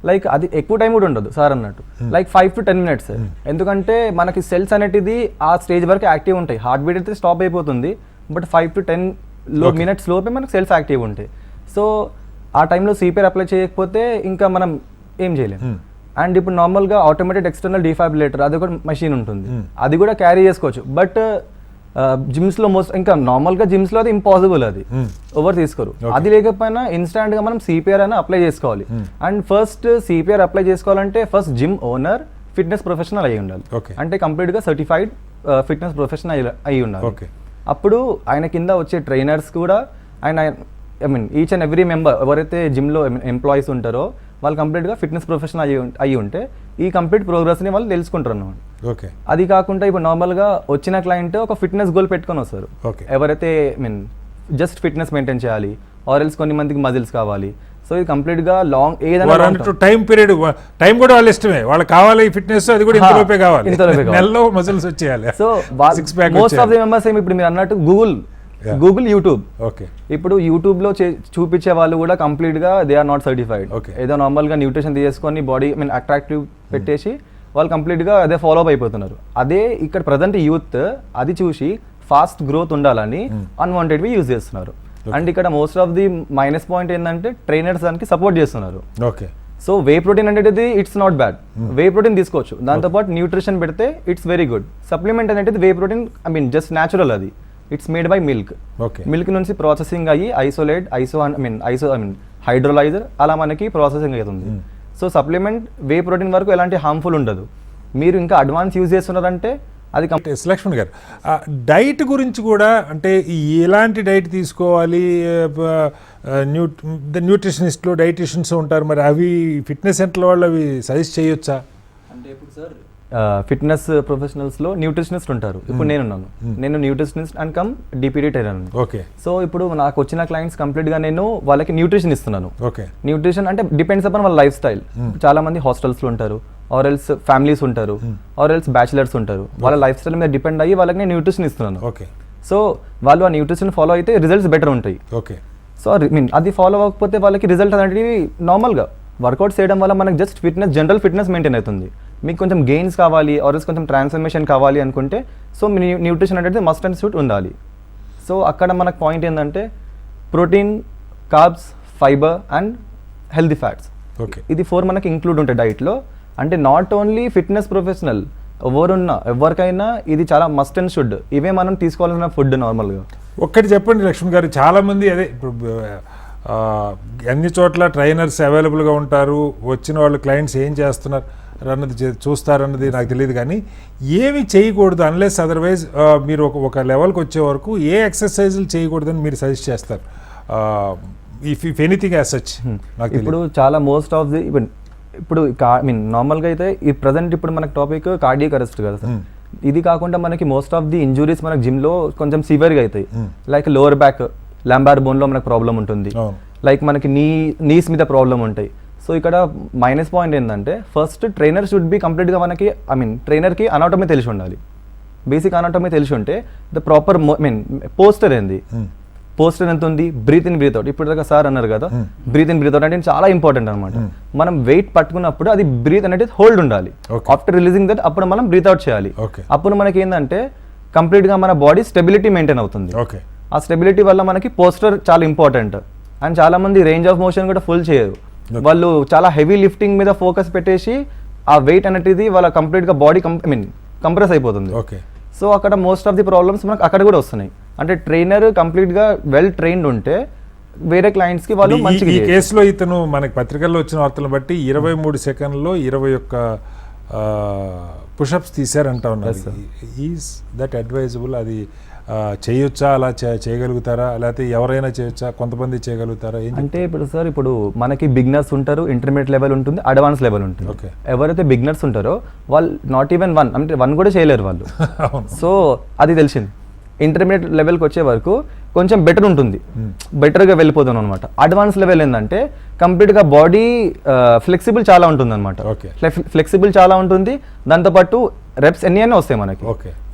లైక్ అది ఎక్కువ టైం కూడా ఉండదు సార్ అన్నట్టు, లైక్ 5 to 10 minutes. ఎందుకంటే మనకి సెల్స్ అనేటిది ఆ స్టేజ్ వరకు యాక్టివ్ ఉంటాయి. హార్ట్ బీట్ అయితే స్టాప్ అయిపోతుంది, బట్ 5 to 10 minutes లోపే మనకు సెల్స్ యాక్టివ్ ఉంటాయి. సో ఆ టైంలో సిపిఆర్ అప్లై చేయకపోతే ఇంకా మనం ఏం చేయలేము. అండ్ ఇప్పుడు నార్మల్గా ఆటోమేటెడ్ ఎక్స్టర్నల్ డిఫైబ్రిలేటర్ అది ఒక మెషిన్ ఉంటుంది, అది కూడా క్యారీ చేసుకోవచ్చు. బట్ జిమ్స్లో ఇంకా నార్మల్గా జిమ్స్లో అది ఇంపాసిబుల్, అది ఎవరు తీసుకోరు. అది లేకపోయినా ఇన్స్టాంట్గా మనం సిపిఆర్ అని అప్లై చేసుకోవాలి. అండ్ ఫస్ట్ సిపిఆర్ అప్లై చేసుకోవాలంటే first gym owner fitness professional అయి ఉండాలి. అంటే కంప్లీట్గా సర్టిఫైడ్ ఫిట్నెస్ ప్రొఫెషనల్ అయి ఉండాలి. అప్పుడు ఆయన కింద వచ్చే ట్రైనర్స్ కూడా ఆయన ఈచ్ అండ్ ఎవ్రీ మెంబర్ ఎవరైతే జిమ్లో ఎంప్లాయీస్ ఉంటారో వాళ్ళు కంప్లీట్గా ఫిట్నెస్ ప్రొఫెషనల్ అయ్యి ఉంటే ఈ కంప్లీట్ ప్రోగ్రెస్ని వాళ్ళు తెలుసుకుంటారు అన్నమాట. అది కాకుండా ఇప్పుడు నార్మల్గా వచ్చిన క్లయింట్ ఒక ఫిట్నెస్ గోల్ పెట్టుకొని వస్తారు. ఎవరైతే జస్ట్ ఫిట్నెస్ మెయింటైన్ చేయాలి, ఆర్ ఎల్స్ కొన్ని మందికి మజిల్స్ కావాలి. సో ఇది కంప్లీట్గా లాంగ్ ఏదైనా టైం పీరియడ్, టైం కూడా వాళ్ళ ఇష్టమే, వాళ్ళకి కావాలి ఫిట్నెస్, అది కూడా ఇంతలోపే కావాలి, నెలలో మజిల్స్ వచ్చేయాలి. So most of the members ఇప్పుడు మీరు అన్నట్టు గూగుల్ యూట్యూబ్. ఇప్పుడు యూట్యూబ్లో చూపించే వాళ్ళు కూడా కంప్లీట్గా దే ఆర్ నాట్ సర్టిఫైడ్. ఏదో నార్మల్గా న్యూట్రిషన్ తీసుకొని బాడీ అట్రాక్టివ్ పెట్టేసి వాళ్ళు కంప్లీట్గా అదే ఫాలో అప్ అయిపోతున్నారు. అదే ఇక్కడ ప్రజెంట్ యూత్ అది చూసి ఫాస్ట్ గ్రోత్ ఉండాలని అన్వాంటెడ్వి యూజ్ చేస్తున్నారు. అండ్ ఇక్కడ most of the minus point ఏంటంటే ట్రైనర్స్ దానికి సపోర్ట్ చేస్తున్నారు. సో వే ప్రోటీన్ అనేది it's not bad, whey protein తీసుకోవచ్చు, దాంతోపాటు న్యూట్రిషన్ పెడితే ఇట్స్ వెరీ గుడ్. సప్లిమెంట్ అనేది వే ప్రోటీన్ జస్ట్ న్యాచురల్, అది it's made by milk. Milk నుంచి ప్రాసెసింగ్ అయ్యి హైడ్రోలైజర్ అలా మనకి ప్రాసెసింగ్ అవుతుంది. సో సప్లిమెంట్ వే ప్రోటీన్ వరకు ఎలాంటి హార్మ్ఫుల్ ఉండదు. మీరు ఇంకా అడ్వాన్స్ యూజ్ చేస్తున్నారంటే అది. లక్ష్మణ్ గారు, డైట్ గురించి కూడా అంటే ఎలాంటి డైట్ తీసుకోవాలి, న్యూట్రిషనిస్ట్లు డైటీషియన్స్ ఉంటారు, మరి అవి ఫిట్నెస్ సెంటర్ వాళ్ళు అవి సజెస్ట్ చేయొచ్చా? అంటే ఇప్పుడు సార్ ఫిట్నెస్ ప్రొఫెషనల్స్లో న్యూట్రిషనిస్ట్ ఉంటారు. ఇప్పుడు నేను nutritionist and come DPD trainer. Okay. So ఇప్పుడు నాకు వచ్చిన క్లయింట్స్ కంప్లీట్గా నేను వాళ్ళకి న్యూట్రిషన్ ఇస్తున్నాను. ఓకే. న్యూట్రిషన్ అంటే డిపెండ్స్ అపాన్ వాళ్ళ లైఫ్ స్టైల్. చాలా మంది హాస్టల్స్లో ఉంటారు, ఆర్ ఎల్స్ ఫ్యామిలీస్ ఉంటారు, ఆర్ ఎల్స్ బ్యాచిలర్స్ ఉంటారు. వాళ్ళ లైఫ్ స్టైల్ మీద డిపెండ్ అయ్యి వాళ్ళకి నేను న్యూట్రిషన్ ఇస్తున్నాను. ఓకే. సో వాళ్ళు ఆ న్యూట్రిషన్ ఫాలో అయితే రిజల్ట్స్ బెటర్ ఉంటాయి. ఓకే. సో అది ఫాలో అవ్వకపోతే వాళ్ళకి రిజల్ట్ అనేది నార్మల్గా వర్కౌట్స్ చేయడం వల్ల మనకు just fitness, general fitness maintain అవుతుంది. మీకు కొంచెం గెయిన్స్ కావాలి ఆర్ కొంచెం ట్రాన్స్ఫర్మేషన్ కావాలి అనుకుంటే సో మీ న్యూట్రిషన్ అనేది మస్ట్ అండ్ షుడ్ ఉండాలి. సో అక్కడ మనకు పాయింట్ ఏంటంటే protein, carbs, fibre and healthy fats. Okay. ఇది 4 మనకి ఇంక్లూడ్ ఉంటాయి డైట్లో. అంటే నాట్ ఓన్లీ ఫిట్నెస్ ప్రొఫెషనల్, ఎవరికైనా ఇది చాలా మస్ట్ అండ్ షుడ్. ఇవే మనం తీసుకోవాల్సిన ఫుడ్ నార్మల్గా. ఒక్కటి చెప్పండి లక్ష్మణ్ గారు, చాలామంది అదే ఇప్పుడు అన్ని చోట్ల ట్రైనర్స్ అవైలబుల్గా ఉంటారు, వచ్చిన వాళ్ళు క్లయింట్స్ ఏం చేస్తున్నారు అన్నది చూస్తారన్నది నాకు తెలియదు, కానీ ఏమి చేయకూడదు అన్లెస్ అదర్వైజ్ మీరు ఒక లెవెల్కి వచ్చే వరకు ఏ ఎక్సర్సైజులు చేయకూడదని మీరు సజెస్ట్ చేస్తారు? ఇఫ్ ఎనీథింగ్ యాజ్ సచ్ నాకు ఇప్పుడు చాలా మోస్ట్ ఆఫ్ ది ఇప్పుడు నార్మల్గా అయితే ఈ ప్రజెంట్ ఇప్పుడు మనకు టాపిక్ కార్డియాక్ అరెస్ట్ కదా సార్. ఇది కాకుండా మనకి మోస్ట్ ఆఫ్ ది ఇంజురీస్ మనకి జిమ్లో కొంచెం సివియర్గా అవుతాయి. లైక్ లోవర్ బ్యాక్, లంబార్ బోన్లో మనకు ప్రాబ్లం ఉంటుంది, లైక్ మనకి నీస్ మీద ప్రాబ్లం ఉంటాయి. సో ఇక్కడ మైనస్ పాయింట్ ఏంటంటే ఫస్ట్ ట్రైనర్ షుడ్ బి కంప్లీట్గా మనకి ట్రైనర్కి అనాటమీ తెలిసి ఉండాలి. బేసిక్ అనాటమీ తెలిసి ఉంటే ద ప్రాపర్ పోస్టర్ ఏంది, పోస్టర్ ఎంత ఉంది, బ్రీత్ ఇన్ బ్రీత్ అవుట్. ఇప్పుడు దాకా సార్ అన్నారు కదా, బ్రీత్ ఇన్ బ్రీత్ అవుట్ అంటే చాలా ఇంపార్టెంట్ అనమాట. మనం వెయిట్ పట్టుకున్నప్పుడు అది బ్రీత్ అనేది హోల్డ్ ఉండాలి. ఆఫ్టర్ రిలీజింగ్ దట్ అప్పుడు మనం బ్రీత్ అవుట్ చేయాలి. అప్పుడు మనకి ఏంటంటే కంప్లీట్గా మన బాడీ స్టెబిలిటీ మెయింటైన్ అవుతుంది. ఆ స్టెబిలిటీ వల్ల మనకి పోస్టర్ చాలా ఇంపార్టెంట్. అండ్ చాలా మంది రేంజ్ ఆఫ్ మోషన్ కూడా ఫుల్ చేయరు. వాళ్ళు చాలా హెవీ లిఫ్టింగ్ మీద ఫోకస్ పెట్టేసి ఆ వెయిట్ అనేది వాళ్ళ కంప్లీట్గా బాడీ కంప్రెస్ అయిపోతుంది. సో అక్కడ మోస్ట్ ఆఫ్ ది ప్రాబ్లమ్స్ మనకు అక్కడ కూడా వస్తున్నాయి. అంటే ట్రైనర్ కంప్లీట్గా వెల్ ట్రైన్డ్ ఉంటే వేరే క్లయింట్స్కి వాళ్ళు మంచిగా. ఈ కేసులో ఇతను మనకి పత్రికల్లో వచ్చిన వార్తలను బట్టి 23 సెకండ్లో 21 పుషప్స్ తీశారంటా ఉన్నారు. Is that advisable? అది చేయొచ్చా, అలా చేయగలుగుతారా, లేకపోతే ఎవరైనా చేయొచ్చా, కొంతమంది చేయగలుగుతారా? అంటే ఇప్పుడు సార్ ఇప్పుడు మనకి బిగినర్స్ ఉంటారు, ఇంటర్మీడియట్ లెవెల్ ఉంటుంది, అడ్వాన్స్ లెవెల్ ఉంటుంది. ఎవరైతే బిగినర్స్ ఉంటారో వాళ్ళు నాట్ ఈవెన్ 1 అంటే 1 కూడా చేయలేరు వాళ్ళు. సో అది తెలిసింది. ఇంటర్మీడియట్ లెవెల్కి వచ్చే వరకు కొంచెం బెటర్ ఉంటుంది, బెటర్గా వెళ్ళిపోతాను అనమాట. అడ్వాన్స్ లెవెల్ ఏంటంటే కంప్లీట్గా బాడీ ఫ్లెక్సిబుల్ చాలా ఉంటుంది అనమాట. ఫ్లెక్సిబుల్ చాలా ఉంటుంది. దాంతోపాటు రెప్స్ ఎన్ని అయినా వస్తాయి మనకి.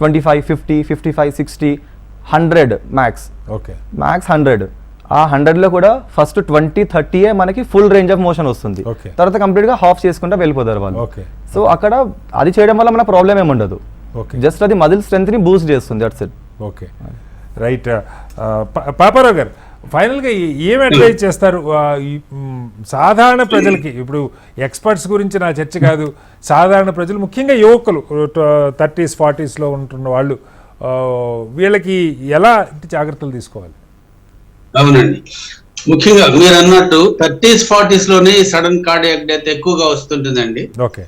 25, 50, 55, 60, 100 మ్యాక్స్. మ్యాక్స్ 100. ఆ 100లో కూడా ఫస్ట్ 20, 30 మనకి ఫుల్ రేంజ్ ఆఫ్ మోషన్ వస్తుంది. తర్వాత కంప్లీట్గా హాఫ్ చేసుకుంటూ వెళ్ళిపోతారు వాళ్ళు. సో అక్కడ అది చేయడం వల్ల మన ప్రాబ్లం ఏమి ఉండదు. జస్ట్ అది మజిల్ స్ట్రెంగ్త్ని బూస్ట్ చేస్తుంది. That's it. Okay, right. Paparao గారు, ఫైనల్గా ఏం అడ్వైజ్ చేస్తారు సాధారణ ప్రజలకి? ఇప్పుడు ఎక్స్పర్ట్స్ గురించి నా చర్చ కాదు, సాధారణ ప్రజలు, ముఖ్యంగా యువకులు 30s, 40sలో ఉంటున్న వాళ్ళు, వీళ్ళకి ఎలా జాగ్రత్తలు తీసుకోవాలి? అవునండి, ముఖ్యంగా మీరు అన్నట్టు 30s, 40sలోనే సడన్ కార్డియాక్ డెత్ ఎక్కువగా వస్తుంటుందండి. ఓకే.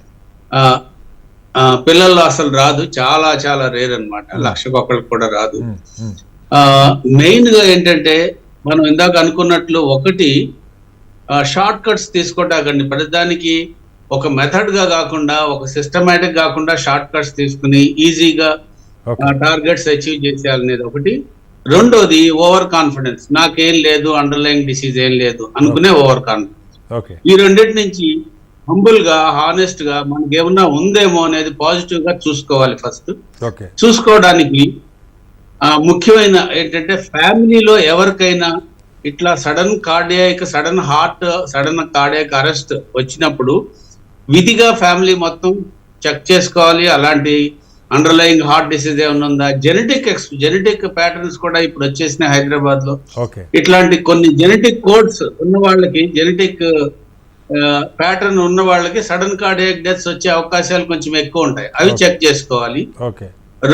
పిల్లల్లో అసలు రాదు, చాలా చాలా రేర్ అనమాట. 1,00,000 కూడా రాదు. మెయిన్ గా ఏంటంటే మనం ఇందాక అనుకున్నట్లు ఒకటి షార్ట్ కట్స్ తీసుకోవటాకండి. ప్రతిదానికి ఒక మెథడ్ గా కాకుండా, ఒక సిస్టమేటిక్ కాకుండా షార్ట్ కట్స్ తీసుకుని ఈజీగా టార్గెట్స్ అచీవ్ చేసేయాలనేది ఒకటి. రెండోది ఓవర్ కాన్ఫిడెన్స్. నాకేం లేదు, అండర్లైన్ డిసీజ్ ఏం లేదు అనుకునే ఓవర్ కాన్ఫిడెన్స్. ఈ రెండింటి నుంచి హంబుల్ గా, హానెస్ట్ గా మనకి ఏమన్నా ఉందేమో అనేది పాజిటివ్ గా చూసుకోవాలి. ఫస్ట్ చూసుకోవడానికి ముఖ్యమైన ఏంటంటే ఫ్యామిలీలో ఎవరికైనా ఇట్లా sudden heart, sudden cardiac arrest వచ్చినప్పుడు విధిగా ఫ్యామిలీ మొత్తం చెక్ చేసుకోవాలి. అలాంటి అండర్లయింగ్ హార్ట్ డిసీజ్ ఏమైనా ఉందా, జెనెటిక్ ప్యాటర్న్స్ కూడా ఇప్పుడు వచ్చేసినాయి హైదరాబాద్ లో. ఇట్లాంటి కొన్ని జెనెటిక్ కోడ్స్ ఉన్న వాళ్ళకి, జెనెటిక్ ప్యాటర్న్ ఉన్న వాళ్ళకి సడన్ కార్డియాక్ డెత్స్ వచ్చే అవకాశాలు కొంచెం ఎక్కువ ఉంటాయి. అవి చెక్ చేసుకోవాలి.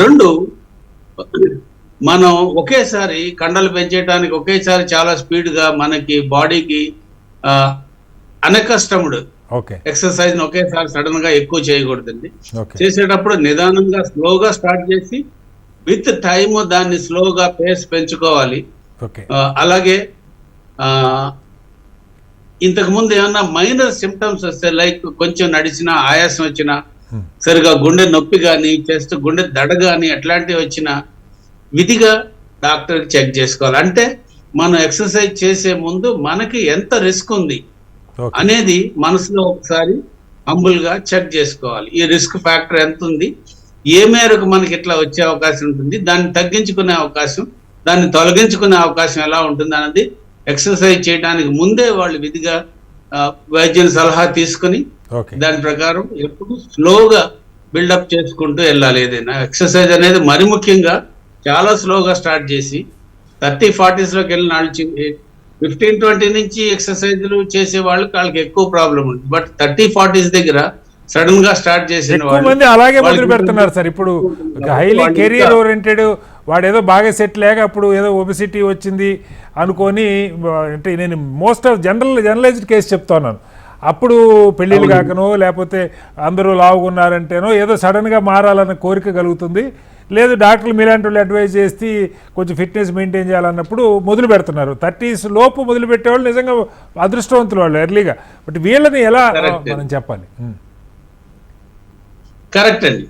రెండు, మనం ఒకేసారి కండలు పెంచేయడానికి ఒకేసారి చాలా స్పీడ్ గా మనకి బాడీకి అన్కస్టమ్డ్ ఎక్సర్సైజ్ ఒకేసారి సడన్ గా ఎక్కువ చేయకూడదండి. చేసేటప్పుడు నిదానంగా స్లోగా స్టార్ట్ చేసి విత్ టైమ్ దాన్ని స్లోగా పేస్ పెంచుకోవాలి. అలాగే ఇంతకు ముందు ఏమన్నా మైనర్ సిమ్టమ్స్ వస్తే, లైక్ కొంచెం నడిచినా, ఆయాసం వచ్చినా సరిగా గుండె నొప్పి కానీ చెస్ట్ గుండె దడ కానీ అట్లాంటివి వచ్చినా విధిగా డాక్టర్కి చెక్ చేసుకోవాలి. అంటే మనం ఎక్సర్సైజ్ చేసే ముందు మనకి ఎంత రిస్క్ ఉంది అనేది మనసులో ఒకసారి హంబుల్ గా చెక్ చేసుకోవాలి. ఈ రిస్క్ ఫ్యాక్టర్ ఎంత ఉంది, ఏ మేరకు మనకి ఇట్లా వచ్చే అవకాశం ఉంటుంది, దాన్ని తగ్గించుకునే అవకాశం, దాన్ని తొలగించుకునే అవకాశం ఎలా ఉంటుంది అన్నది ఎక్సర్సైజ్ చేయడానికి ముందే వాళ్ళు విధిగా వైద్యుని సలహా తీసుకుని దాని ప్రకారం ఎప్పుడు స్లోగా బిల్డప్ చేసుకుంటూ వెళ్ళాలి. ఏదైనా ఎక్సర్సైజ్ అనేది మరి ముఖ్యంగా చాలా స్లోగా స్టార్ట్ చేసి 30-40s లోకి వెళ్ళిన వాళ్ళు 15-20 నుంచి ఎక్సర్సైజ్లు చేసే వాళ్ళకి ఎక్కువ ప్రాబ్లం ఉంది. బట్ 30-40s దగ్గర సడన్ గా స్టార్ట్ చేసిన మంది అలాగే మొదలు పెడుతున్నారు సార్. ఇప్పుడు హైలీ కెరియర్ ఓరియంటెడ్ వాడు ఏదో బాగా సెట్ లేక అప్పుడు ఏదో ఒబిసిటీ వచ్చింది అనుకొని, అంటే నేను మోస్ట్ ఆఫ్ జనరలైజ్డ్ కేసు చెప్తున్నాను. అప్పుడు పెళ్ళిళ్ళు కాకనో లేకపోతే అందరూ లావుకున్నారంటేనో ఏదో సడన్గా మారాలన్న కోరిక కలుగుతుంది. లేదు డాక్టర్లు మీలాంటి వాళ్ళు అడ్వైజ్ చేసి కొంచెం ఫిట్నెస్ మెయింటైన్ చేయాలన్నప్పుడు మొదలు పెడుతున్నారు. 30s లోపు మొదలు పెట్టేవాళ్ళు నిజంగా అదృష్టవంతులు వాళ్ళు ఎర్లీగా. బట్ వీళ్ళని ఎలా మనం చెప్పాలి? కరెక్ట్ అండి.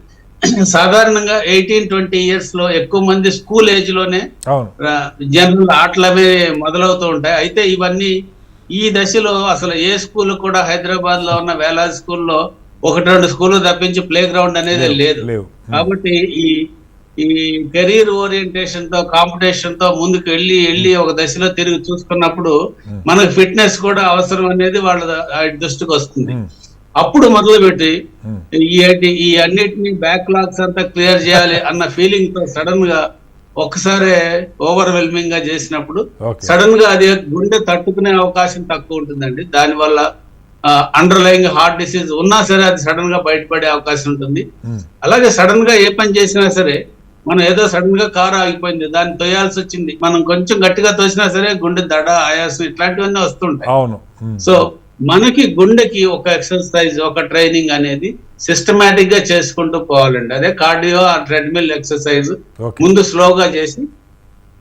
సాధారణంగా 18-20 years లో ఎక్కువ మంది స్కూల్ ఏజ్ లోనే జనరల్ ఆటలవే మొదలవుతూ ఉంటాయి. అయితే ఇవన్నీ ఈ దశలో అసలు ఏ స్కూల్ కూడా హైదరాబాద్ లో ఉన్న వేలాది స్కూల్లో 1-2 స్కూల్ తప్పించి ప్లే గ్రౌండ్ అనేది లేదు. కాబట్టి ఈ కెరీర్ ఓరియంటేషన్ తో కాంపిటీషన్ తో ముందుకు వెళ్ళి ఒక దశలో తిరిగి చూసుకున్నప్పుడు మనకు ఫిట్నెస్ కూడా అవసరం అనేది వాళ్ళ దృష్టికి వస్తుంది. అప్పుడు మొదలుపెట్టి ఈ అన్నిటినీ బ్యాక్లాగ్స్ అంతా క్లియర్ చేయాలి అన్న ఫీలింగ్ తో సడన్ గా ఒక్కసారి ఓవర్వెల్మింగ్ గా చేసినప్పుడు సడన్ గా అది గుండె తట్టుకునే అవకాశం తక్కువ ఉంటుందండి. దానివల్ల అండర్లయింగ్ హార్ట్ డిసీజ్ ఉన్నా సరే అది సడన్ గా బయటపడే అవకాశం ఉంటుంది. అలాగే సడన్ గా ఏ పని చేసినా సరే, మనం ఏదో సడన్ గా కారు ఆగిపోయింది దాన్ని తోయాల్సి వచ్చింది, మనం కొంచెం గట్టిగా తోసినా సరే గుండె దడ, ఆయాసం ఇట్లాంటివన్నీ వస్తుంటాయి. సో మనకి గుండెకి ఒక ఎక్సర్సైజ్, ఒక ట్రైనింగ్ అనేది సిస్టమేటిక్ గా చేసుకుంటూ పోవాలండి. అదే కార్డియో ట్రెడ్మిల్ ఎక్సర్సైజ్ ముందు స్లోగా చేసి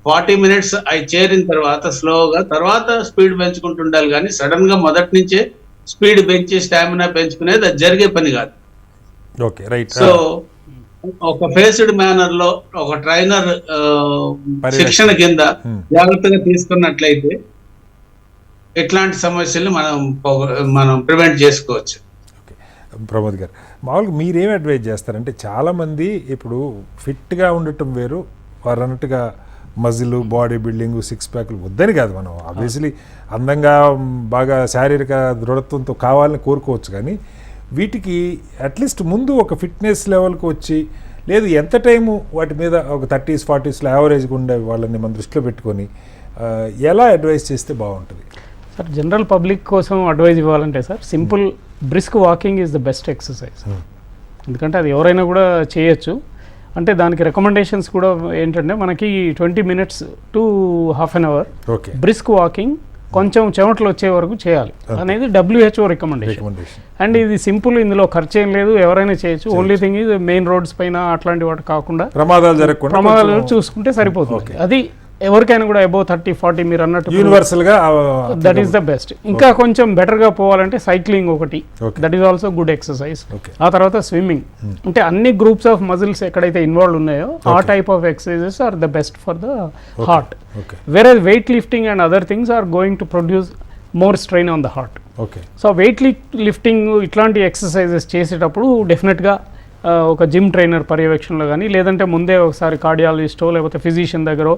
40 minutes అవి చేరిన తర్వాత స్లోగా తర్వాత స్పీడ్ పెంచుకుంటూ ఉండాలి. కానీ సడన్ గా మొదటి నుంచే స్పీడ్ పెంచి స్టామినా పెంచుకునేది అది జరిగే పని కాదు. సో ఒక ఫేస్డ్ మేనర్ లో ఒక ట్రైనర్ శిక్షణ కింద జాగ్రత్తగా తీసుకున్నట్లయితే ఇట్లాంటి సమస్యలు మనం ప్రివెంట్ చేసుకోవచ్చు. ప్రమోద్ గారు, మామూలుగా మీరేమి అడ్వైజ్ చేస్తారంటే చాలామంది ఇప్పుడు ఫిట్గా ఉండటం వేరు, వారు అన్నట్టుగా మజిల్, బాడీ బిల్డింగ్, 6 ప్యాక్లు వద్దని కాదు, మనం ఆబ్వియస్లీ అందంగా బాగా శారీరక దృఢత్వంతో కావాలని కోరుకోవచ్చు. కానీ వీటికి అట్లీస్ట్ ముందు ఒక ఫిట్నెస్ లెవెల్కి వచ్చి, లేదు ఎంత టైము వాటి మీద ఒక 30s 40sలో యావరేజ్గా ఉండే వాళ్ళని మన దృష్టిలో పెట్టుకొని ఎలా అడ్వైజ్ చేస్తే బాగుంటుంది సార్? జనరల్ పబ్లిక్ కోసం అడ్వైజ్ ఇవ్వాలంటే sir, simple brisk walking is the best exercise. ఎందుకంటే అది ఎవరైనా కూడా చేయొచ్చు. అంటే దానికి రికమెండేషన్స్ కూడా ఏంటంటే మనకి 20 minutes to half an hour brisk walking కొంచెం చెమటలు వచ్చే వరకు చేయాలి అనేది WHO రికమెండేషన్. అండ్ ఇది సింపుల్, ఇందులో ఖర్చు ఏం లేదు, ఎవరైనా చేయొచ్చు. ఓన్లీ థింగ్ ఇది మెయిన్ రోడ్స్ పైన అట్లాంటి వాటి కాకుండా ప్రమాదాలు చూసుకుంటే సరిపోతుంది. అది ఎవరికైనా కూడా అబౌవ్ 30-40 మీరు అన్నట్టు యూనివర్సల్ గా దట్ ఈస్ ద బెస్ట్. ఇంకా కొంచెం బెటర్ గా పోవాలంటే సైక్లింగ్ ఒకటి, that is also good exercise. ఆ తర్వాత స్విమ్మింగ్. అంటే అన్ని గ్రూప్స్ ఆఫ్ మజిల్స్ ఎక్కడైతే ఇన్వాల్వ్ ఉన్నాయో ఆ type of exercises are the best for the heart. వేరే weight lifting and other things are going to produce more strain on the heart. So weight lifting ఇట్లాంటి exercises చేసేటప్పుడు డెఫినెట్గా ఒక gym trainer పర్యవేక్షణలో కానీ, లేదంటే ముందే ఒకసారి కార్డియాలజిస్టో లేకపోతే ఫిజిషియన్ దగ్గర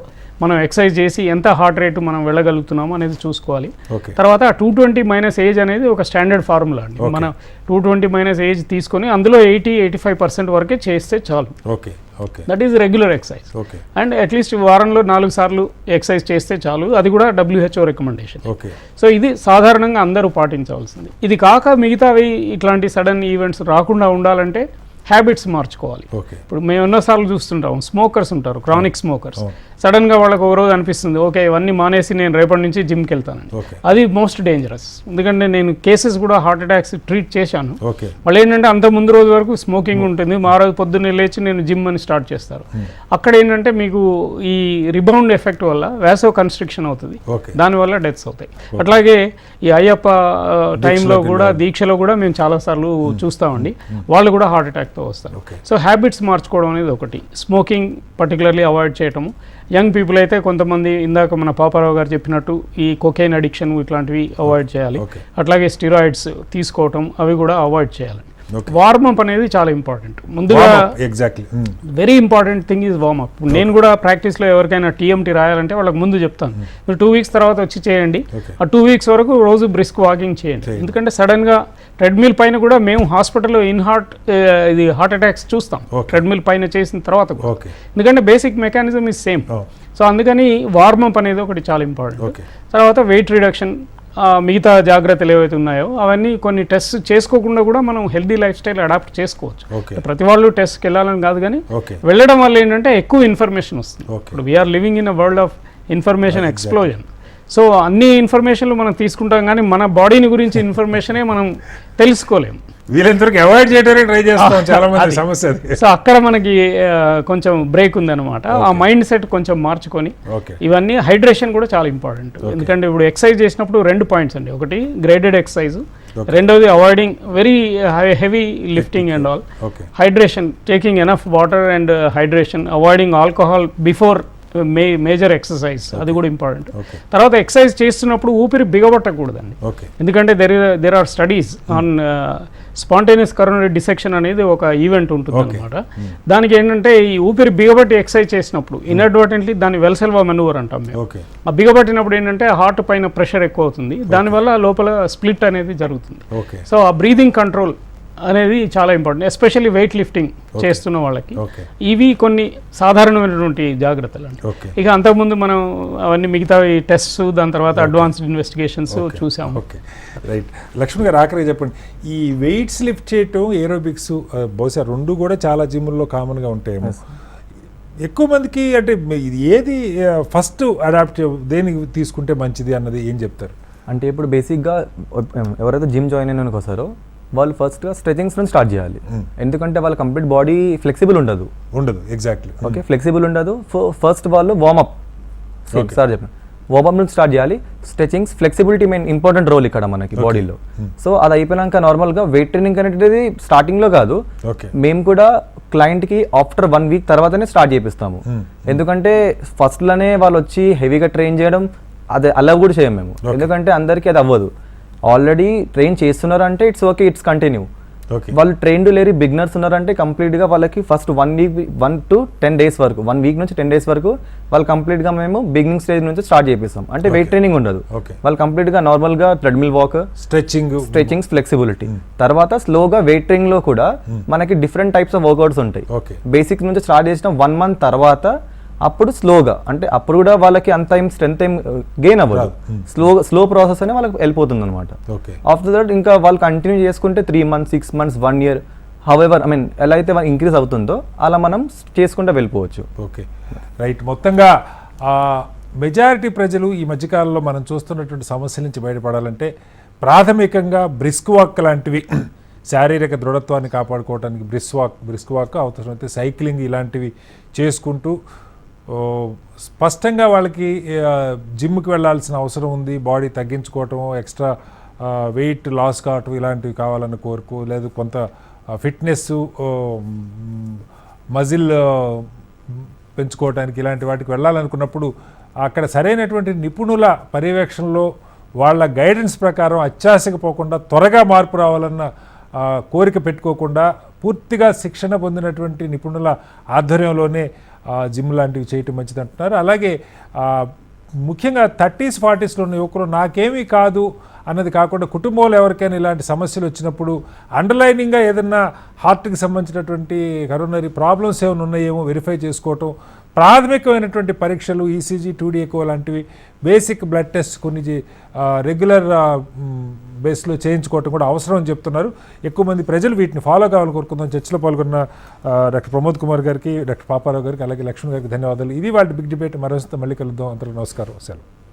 మనం ఎక్సర్సైజ్ చేసి ఎంత హార్ట్ రేటు మనం వెళ్ళగలుగుతున్నాము అనేది చూసుకోవాలి. తర్వాత 220 ఏజ్ అనేది ఒక స్టాండర్డ్ ఫార్ములా అండి. మనం 220 ఏజ్ తీసుకొని అందులో 80-85% వరకే చేస్తే చాలు. That is regular exercise. And at least వారంలో 4 సార్లు ఎక్సర్సైజ్ చేస్తే చాలు. అది కూడా WHO రికమెండేషన్. సో ఇది సాధారణంగా అందరూ పాటించవలసింది. ఇది కాక మిగతావి ఇట్లాంటి సడన్ ఈవెంట్స్ రాకుండా ఉండాలంటే హ్యాబిట్స్ మార్చుకోవాలి. ఇప్పుడు మేము ఎన్నోసార్లు చూస్తుంటాం, స్మోకర్స్ ఉంటారు, క్రానిక్ స్మోకర్స్. సడన్గా వాళ్ళకి ఒక రోజు అనిపిస్తుంది ఓకే ఇవన్నీ మానేసి నేను రేపటి నుంచి జిమ్కి వెళ్తానని. ఓకే అది మోస్ట్ డేంజరస్. ఎందుకంటే నేను కేసెస్ కూడా హార్ట్ అటాక్స్ ట్రీట్ చేశాను. ఓకే వాళ్ళు ఏంటంటే అంత ముందు రోజు వరకు స్మోకింగ్ ఉంటుంది, మా రోజు పొద్దున్నే లేచి నేను జిమ్ అని స్టార్ట్ చేస్తారు. అక్కడ ఏంటంటే మీకు ఈ రిబౌండ్ ఎఫెక్ట్ వల్ల వ్యాసో కన్స్ట్రిక్షన్ అవుతుంది, ఓకే దానివల్ల డెత్స్ అవుతాయి. అట్లాగే ఈ అయ్యప్ప టైంలో కూడా దీక్షలో కూడా మేము చాలాసార్లు చూస్తామండి, వాళ్ళు కూడా హార్ట్ అటాక్తో వస్తారు. ఓకే సో హ్యాబిట్స్ మార్చుకోవడం అనేది ఒకటి, స్మోకింగ్ పర్టికులర్లీ అవాయిడ్ చేయటము. యంగ్ పీపుల్ అయితే కొంతమంది ఇందాక మన పాపారావు గారు చెప్పినట్టు ఈ కొకైన్ అడిక్షన్ ఇట్లాంటివి అవాయిడ్ చేయాలి. ఓకే అట్లాగే స్టిరాయిడ్స్ తీసుకోవటం అవి కూడా అవాయిడ్ చేయాలి. ఓకే వార్మప్ అనేది చాలా ఇంపార్టెంట్. ముందుగా exactly very important thing is warm up. నేను కూడా ప్రాక్టీస్లో ఎవరికైనా టీఎంటీ రాయాలంటే వాళ్ళకి ముందు చెప్తాను, మీరు 2 weeks తర్వాత వచ్చి చేయండి, ఓకే ఆ 2 weeks వరకు రోజు బ్రిస్క్ వాకింగ్ చేయండి. ఎందుకంటే సడన్గా ట్రెడ్మిల్ పైన కూడా మేము హాస్పిటల్లో ఇది హార్ట్ అటాక్స్ చూస్తాం Okay. ట్రెడ్మిల్ పైన చేసిన తర్వాత కూడా. ఓకే ఎందుకంటే basic mechanism is same. So అందుకని వార్మప్ అనేది ఒకటి చాలా ఇంపార్టెంట్. ఓకే తర్వాత వెయిట్ రిడక్షన్, మిగతా జాగ్రత్తలు ఏవైతే ఉన్నాయో అవన్నీ కొన్ని టెస్ట్ చేసుకోకుండా కూడా మనం హెల్దీ లైఫ్ స్టైల్ అడాప్ట్ చేసుకోవచ్చు. ఓకే ప్రతి వాళ్ళు టెస్ట్కి వెళ్ళాలని కాదు, కానీ ఓకే వెళ్ళడం వల్ల ఏంటంటే ఎక్కువ ఇన్ఫర్మేషన్ వస్తుంది. ఓకే ఇప్పుడు we are living in a world of information explosion. So అన్ని ఇన్ఫర్మేషన్లు మనం తీసుకుంటాం కానీ మన బాడీని గురించి ఇన్ఫర్మేషనే మనం తెలుసుకోలేము. వీళ్ళంతవరకు అవాయిడ్ చేయడానికి ట్రై చేస్తాం చాలా మంది, సమస్య అది. సో అక్కడ మనకి కొంచెం బ్రేక్ ఉందన్నమాట. ఆ మైండ్ సెట్ కొంచెం మార్చుకొని ఓకే ఇవన్నీ, హైడ్రేషన్ కూడా చాలా ఇంపార్టెంట్. ఎందుకంటే ఇప్పుడు ఎక్సర్సైజ్ చేసినప్పుడు 2 points అండి, ఒకటి గ్రేడెడ్ ఎక్సర్సైజ్, రెండోది avoiding very heavy lifting and all. Okay hydration, taking enough water and hydration, avoiding alcohol before major exercise, అది కూడా ఇంపార్టెంట్. ఓకే తర్వాత ఎక్సర్సైజ్ చేస్తున్నప్పుడు ఊపిరి బిగబట్టకూడదండి, ఓకే ఎందుకంటే there are studies on spontaneous coronary dissection అనేది ఒక ఈవెంట్ ఉంటుంది అనమాట. దానికి ఏంటంటే ఈ ఊపిరి బిగబట్టి ఎక్సర్సైజ్ చేసినప్పుడు ఇన్అడ్వర్టెంట్లీ దాన్ని వెల్సెల్వా మెనూవర్ అంటాం మేము. ఓకే ఆ బిగబట్టినప్పుడు ఏంటంటే హార్ట్ పైన ప్రెషర్ ఎక్కువ అవుతుంది, దానివల్ల లోపల స్ప్లిట్ అనేది జరుగుతుంది. ఓకే సో ఆ బ్రీదింగ్ కంట్రోల్ అనేది చాలా ఇంపార్టెంట్, ఎస్పెషల్లీ వెయిట్ లిఫ్టింగ్ చేస్తున్న వాళ్ళకి. ఓకే ఇవి కొన్ని సాధారణమైనటువంటి జాగ్రత్తలు అండి. ఓకే ఇక అంతకుముందు మనం అవన్నీ మిగతా టెస్ట్స్, దాని తర్వాత అడ్వాన్స్డ్ ఇన్వెస్టిగేషన్స్ చూసాము. Okay right. లక్ష్మి గారు ఆఖరికి చెప్పండి, ఈ వెయిట్స్ లిఫ్ట్ చేయటం, ఏరోబిక్స్ బహుశా 2 కూడా చాలా జిమ్ల్లో కామన్గా ఉంటాయేమో. ఎక్కువ మందికి అంటే ఇది ఏది ఫస్ట్ అడాప్ట్, దేనికి తీసుకుంటే మంచిది అన్నది ఏం చెప్తారు? అంటే ఇప్పుడు బేసిక్గా ఎవరైతే జిమ్ జాయిన్ అయినానికి వస్తారో వాళ్ళు ఫస్ట్గా స్ట్రెచింగ్స్ నుంచి స్టార్ట్ చేయాలి. ఎందుకంటే వాళ్ళ కంప్లీట్ బాడీ ఫ్లెక్సిబుల్ ఉండదు. ఎగ్జాక్ట్లీ ఓకే ఫ్లెక్సిబుల్ ఉండదు. ఫస్ట్ వాళ్ళు వార్మప్, సార్ చెప్పండి, వార్మప్ నుంచి స్టార్ట్ చేయాలి. Stretchings, flexibility main important role ఇక్కడ మనకి బాడీలో. సో అది అయిపోయినాక నార్మల్గా వెయిట్ ట్రైనింగ్ అనేది స్టార్టింగ్లో కాదు, ఓకే మేము కూడా క్లయింట్కి ఆఫ్టర్ 1 week తర్వాతనే స్టార్ట్ చేపిస్తాము. ఎందుకంటే ఫస్ట్లోనే వాళ్ళు వచ్చి హెవీగా ట్రైన్ చేయడం అది అలా కూడా చేయం మేము, ఎందుకంటే అందరికీ అది అవ్వదు. ఆల్రెడీ ట్రైన్ చేస్తున్నారంటే it's okay, it's continue. Okay వాళ్ళు ట్రైన్డ్ లేరు, బిగినర్స్ ఉన్నారంటే కంప్లీట్గా వాళ్ళకి ఫస్ట్ 1 to 10 days వరకు, 1 week నుంచి 10 days వరకు వాళ్ళు కంప్లీట్గా మేము బిగినింగ్ స్టేజ్ నుంచి స్టార్ట్ చేపిస్తాం. అంటే వెయిట్ ట్రైనింగ్ ఉండదు, ఓకే వాళ్ళు కంప్లీట్గా నార్మల్గా ట్రెడ్మిల్ వాక్, స్ట్రెచింగ్స్, ఫ్లెక్సిబిలిటీ. తర్వాత స్లోగా వెయిట్ ట్రైనింగ్ లో కూడా మనకి డిఫరెంట్ టైప్స్ ఆఫ్ వర్కౌట్స్ ఉంటాయి. ఓకే బేసిక్ నుంచి స్టార్ట్ చేసిన 1 month తర్వాత అప్పుడు స్లోగా, అంటే అప్పుడు కూడా వాళ్ళకి అంత ఏం స్ట్రెంత్ ఏం గెయిన్ అవ్వదు, స్లో ప్రాసెస్ అనే వాళ్ళకి వెళ్ళిపోతుంది అనమాట. ఓకే ఆఫ్టర్ దట్ ఇంకా వాళ్ళు కంటిన్యూ చేసుకుంటే 3 months, 6 months, 1 year, హౌఎవర్ ఎలా అయితే ఇంక్రీజ్ అవుతుందో అలా మనం చేసుకుంటూ వెళ్ళిపోవచ్చు. Okay right. మొత్తంగా మెజారిటీ ప్రజలు ఈ మధ్యకాలంలో మనం చూస్తున్నటువంటి సమస్యల నుంచి బయటపడాలంటే ప్రాథమికంగా బ్రిస్క్ వాక్ లాంటివి, శారీరక దృఢత్వాన్ని కాపాడుకోవడానికి బ్రిస్క్ వాక్, అవసరమైతే సైక్లింగ్ ఇలాంటివి చేసుకుంటూ స్పష్టంగా వాళ్ళకి జిమ్కి వెళ్ళాల్సిన అవసరం ఉంది, బాడీ తగ్గించుకోవటం, ఎక్స్ట్రా వెయిట్ లాస్ కావటం ఇలాంటివి కావాలన్న కోరిక, లేదు కొంత ఫిట్నెస్, మజిల్ పెంచుకోవడానికి ఇలాంటి వాటికి వెళ్ళాలనుకున్నప్పుడు అక్కడ సరైనటువంటి నిపుణుల పర్యవేక్షణలో వాళ్ళ గైడెన్స్ ప్రకారం అత్యాశకు పోకుండా త్వరగా మార్పు రావాలన్న కోరిక పెట్టుకోకుండా పూర్తిగా శిక్షణ పొందినటువంటి నిపుణుల ఆధ్వర్యంలోనే జిమ్ లాంటివి చేయటం మంచిది అంటున్నారు. అలాగే ముఖ్యంగా 30s, 40s ఉన్న యువకులు నాకేమీ కాదు అన్నది కాకుండా కుటుంబంలో ఎవరికైనా ఇలాంటి సమస్యలు వచ్చినప్పుడు అండర్లైనింగ్గా ఏదన్నా హార్ట్కి సంబంధించినటువంటి కరోనరీ ప్రాబ్లమ్స్ ఏమైనా ఉన్నాయేమో వెరిఫై చేసుకోవటం, ప్రాథమికమైనటువంటి పరీక్షలు ఈసీజీ, 2D ఎకో లాంటివి, బేసిక్ బ్లడ్ టెస్ట్, కొన్ని రెగ్యులర్ బేస్లో చేయించుకోవటం కూడా అవసరం అని చెప్తున్నారు. ఎక్కువ మంది ప్రజలు వీటిని ఫాలో కావాలని కోరుకుందాం. చర్చలో పాల్గొన్న డాక్టర్ ప్రమోద్ కుమార్ గారికి, డాక్టర్ పాపారావు గారికి, అలాగే లక్ష్మణ్ గారికి ధన్యవాదాలు. ఇది వాళ్ళ బిగ్ డిబేట్. మరోసారి మళ్ళీ కలుద్దాం. అందరూ నమస్కారం. సెలవు.